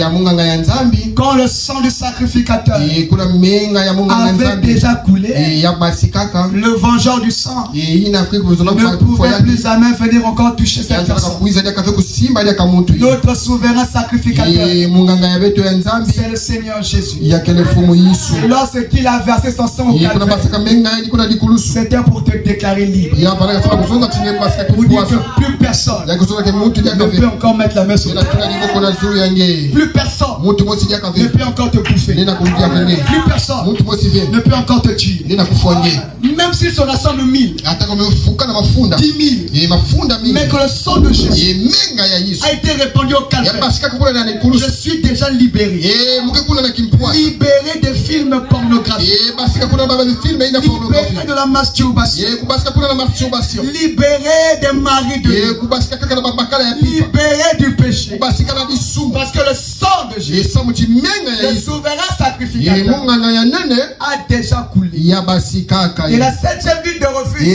Quand le sang du sacrificateur avait déjà coulé, le vengeur du sang ne pouvait plus jamais venir encore toucher cette personne. Notre souverain sacrificateur, c'est le Seigneur Jésus. Et lorsqu'il a versé son sang au calvaire, c'était pour te déclarer libre. Pour dire que plus personne ne peut encore mettre la main sur toi. Plus personne ne peut encore te bouffer. Plus personne ne peut encore te tuer. Même si son assemble 1000, 10 000, mais que le sang de Jésus a été répandu au calvaire, je suis déjà libéré. Libéré des films pornographiques, libéré de la masturbation, libéré des maris de Dieu, libéré du péché, parce que le sang de Jésus, le souverain sacrificateur, a déjà coulé. Et la 7e ville de refuge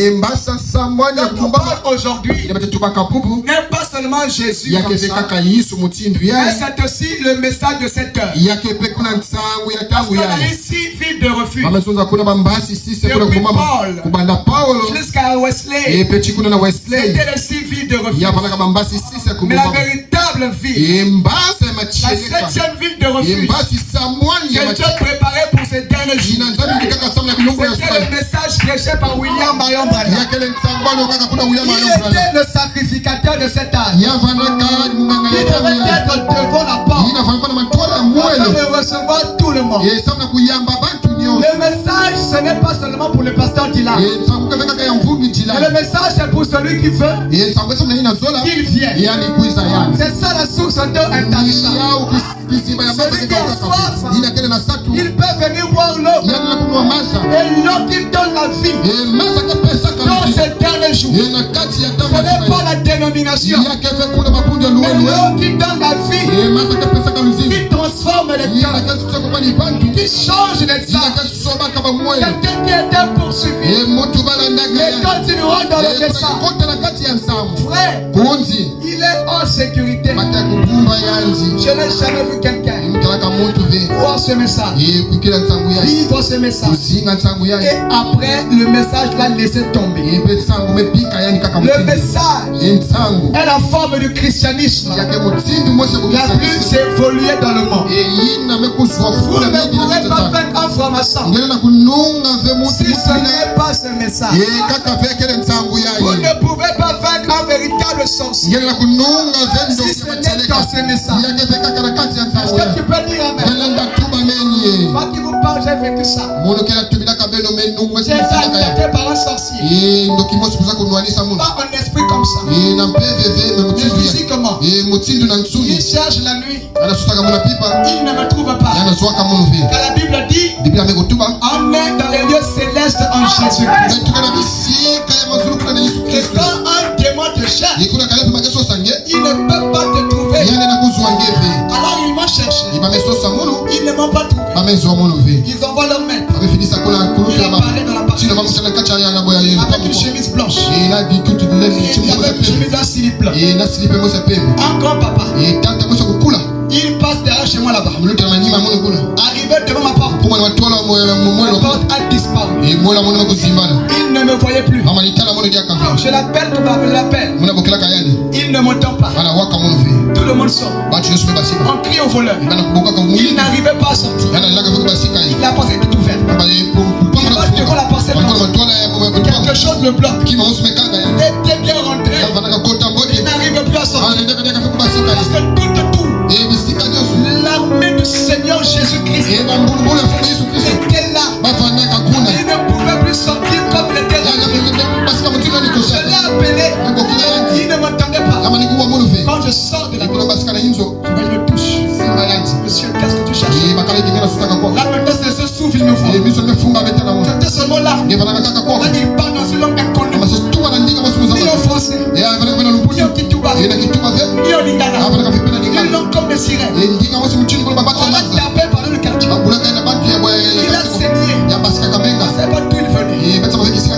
dont on parle aujourd'hui n'est pas seulement Jésus ya comme kepe ça, kaka Yesu mutindu mais ya c'est aussi le message de cette heure. ya kepe kuna nsangu ya Parce tangu qu'on ya a ici ville de refuge. bamesonza kuna bambasi sisi kuna Depuis kumama Paul kubanda Paulo jusqu'à Wesley, pechi kuna na Wesley c'était les 6 villes de refuge. ya panaka bambasi sisi Mais la kumama véritable ville, mbasa ya la macheleka 7e ville de refuge, mbasi samwani ya que Dieu macheleka préparait pour ces derniers jours, ina nzambi kaka samna bilongo ya c'était sai le message prêché par William Marion ya Branham. kele nsangwano kaka kuna William Il Marion était le sacrificateur de cet âge. ya vanaka nganga Il ya devait tamu être devant la porte ina vanaka matwala afin mwelo de recevoir tout le monde. samna kuyamba bantu nyoso Le message, ce n'est pas seulement pour le pasteur Dylan. nsangu kaka kaka ya mvungi Mais jila le message, c'est pour celui qui veut nsangu samna ina zola qu'il vienne. yani kuisa yani C'est ça la source de Intarisha. yao kisima ya baba Celui qui a soif, ina kele na satu il peut venir boire l'eau. yani na kunwa masa Et l'eau qui donne la vie masa kapesa dans kama ces derniers jours. na kati ya Ce tamu n'est pas la dénomination, ya kefe kuna mapunja mais luwe l'eau qui donne la vie, masa kapesa kama mzimu qui transforme les yana temps, kasi tsoko kwa ni bantu qui change les ina temps. kasi soba kama mwele Quelqu'un qui était poursuivi, mutu bala ndaga mais quand il rentre dans le message, kota na kati ya nsamu frère, kunzi il est en sécurité. mata kubumba yanzi Je n'ai jamais vu quelqu'un mtalaka muntu ve voir ce message, kukila nsangu ya vivre ce message, kuzinga nsangu ya et après le message l'a laissé tomber. pe nsangu mepika yani kaka Le mtindu message nsangu est la forme du christianisme yake mtindu mose la kubisa plus évoluée dans le monde. yina mekuswa Vous funa ne medi pourrez na pas tata faire un franc-maçon ngene na kununga ve si mutu ce n'est pas ce message. kaka ve kele nsangu Vous ya ne pouvez pas faire un véritable sorcier ngene na kununga ve ndo si ce n'est dans ce message. yake ve kaka na kati ya Est-ce nsangu que tu peux dire amen? ngene ndatuba meni Moi qui vous parle, j'ai vécu ça. mono kela tubila kabeno menu mwezi J'ai été msaka ya attaqué par un sorcier. ndo kimosi kuza kunwanisa mundu Pas un esprit comme ça. na mpeveve me Mais mutindu ya physiquement, mutindu na il nsuni cherche la nuit. anasutaka muna pipa Il ne me trouve pas. yanazwaka munu ve Car la Bible dit, biblia amekutuba on est dans les lieux célestes en Jésus-Christ. tuka na bisika ya mazulu kuna na Yesu Et Kristo quand un démon te cherche, ikuna kalepe makeso sange il ne peut pas te trouver. yane na kuzwa ngeve Alors ils m'ont cherché. ibamesosa munu Ils ne m'ont pas trouvé. bamezwa munu ve Ils envoient leur maître. amefidisa kula Il kuluka ba apparaît dans la partie tina bamusana kacha ya ngabo ya yeye avec une chemise blanche. ila dikutu dile Et il chimbo avait une za chemise en slip blanc. na silipe mose pembe Un grand papa. tata mose kukula Il passe derrière chez moi là-bas. muluta manyima munu kuna Arrivé devant ma porte, kuma watola la mwelo porte a disparu. mwela munu kuzimbana Il ne me voyait plus. mama nitala munu dia kafe Je l'appelle comme je l'appelle. muna bokela kayani Il ne m'entend pas. bana waka munu ve Tout le monde sort. batu yesu basiba On crie au voleur. bana kuboka kwa Il mwili n'arrivait pas à sortir. yana laka fe basika yi La porte était ouverte. baba ye Il passe devant la porte. matola ya Quelque chose le bloque. kima musu mekanga ya Il était bien rentré. vanaka kota mbodi Il n'arrive plus à sortir. anendeka dia kafe basika Parce yi que tout, bisika nyoso l'armée du Seigneur Jésus-Christ bambulubulu ya fumu Yesu Kristo était là. bafanaka kuna Il ne pouvait plus sortir comme il était rentré. basika mutino ni Je kosa l'ai appelé. ngokila yanti Il ne m'entendait pas. kama ni kuwa munu ve Quand je sors de la kuna porte, basika na inzo je me touche. simba yanti Monsieur, qu'est-ce que tu cherches? bakala dingena sutaka kwa Là maintenant, c'est ce souffle, il me voit. miso mefunga betana munu J'étais seulement là. ngevanaka kaka kwa Là, il parle dans une langue inconnue. amaso tuwa na ndinga musu Ni muzaba en français, vanaka vena lumpuni ni en kituba, ina kituba ve ni en lingala. vanaka vipena Une ndinga langue comme des sirènes. ndinga musu mchini kuna babatu On l'a maza tapé pendant le quartier. babulaka ina bantu ya Il a saigné. ya basika Je kabenga ne sais pas d'où il venait. betsa mavekisika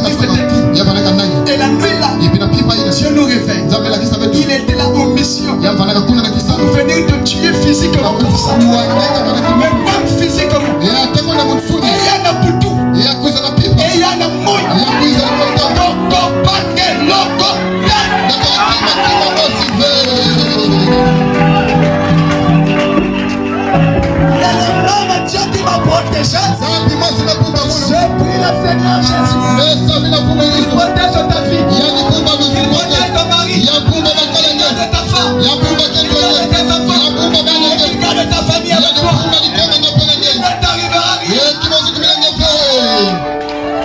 ya vanaka nani Et la nuit là, ipina pipa ina Dieu nous réveille. nzambe la kisa Il betu était là en mission. ya vanaka kuna na kisa Pour venir te tuer physiquement comme ça. kuwandeka vanaka Mais même physiquement. ya teko na mutsuni Et il y en a beaucoup. ya kuza na pipa Et il y en a moins. ya kuza na mwanto Loco, paquet, loco, dan. ndaka kima kima osive Et le nom de Dieu qui m'a protégé. zambi masi na kumba munu Je prie le Seigneur Jésus. mesa vina kumba Il Yesu protège ta vie. ya ni kumba Il muzuri protège ton mari. ya kumba Il bakalenge garde ta femme. ya kumba Il kentwe garde tes enfants. ya kumba banenge Il garde ta famille ya avec ni toi. kumba likonga na pelenge Il ne t'arrivera rien. ya kimozi kubilenge fe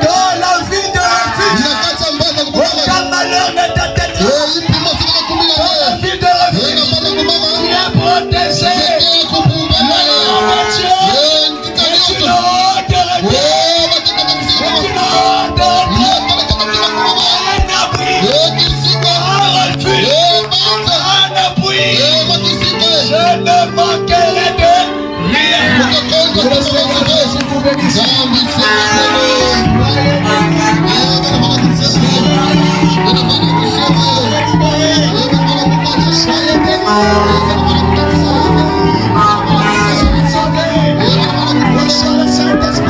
Dans la ville de refuge. ya kata mbaza Aucun kubama malheur ne t'atteindra. ipi masi na kumila Dans la ville de ya refuge. na bana kubama Tu es protégé. ya kupumba Le nom de Dieu. ya ndita Et tu nyoso n'auras de regret. oh bakika na kisika Et tu n'auras de regret. ya kala kata kila kubama Un abri. ya kisika Un refuge. ya banza Un appui. ya makisika Je ne manquerai de rien. ukakonga Que le Seigneur Jésus vous bénisse. zambi sema Soyez bénis. Saint-Esprit.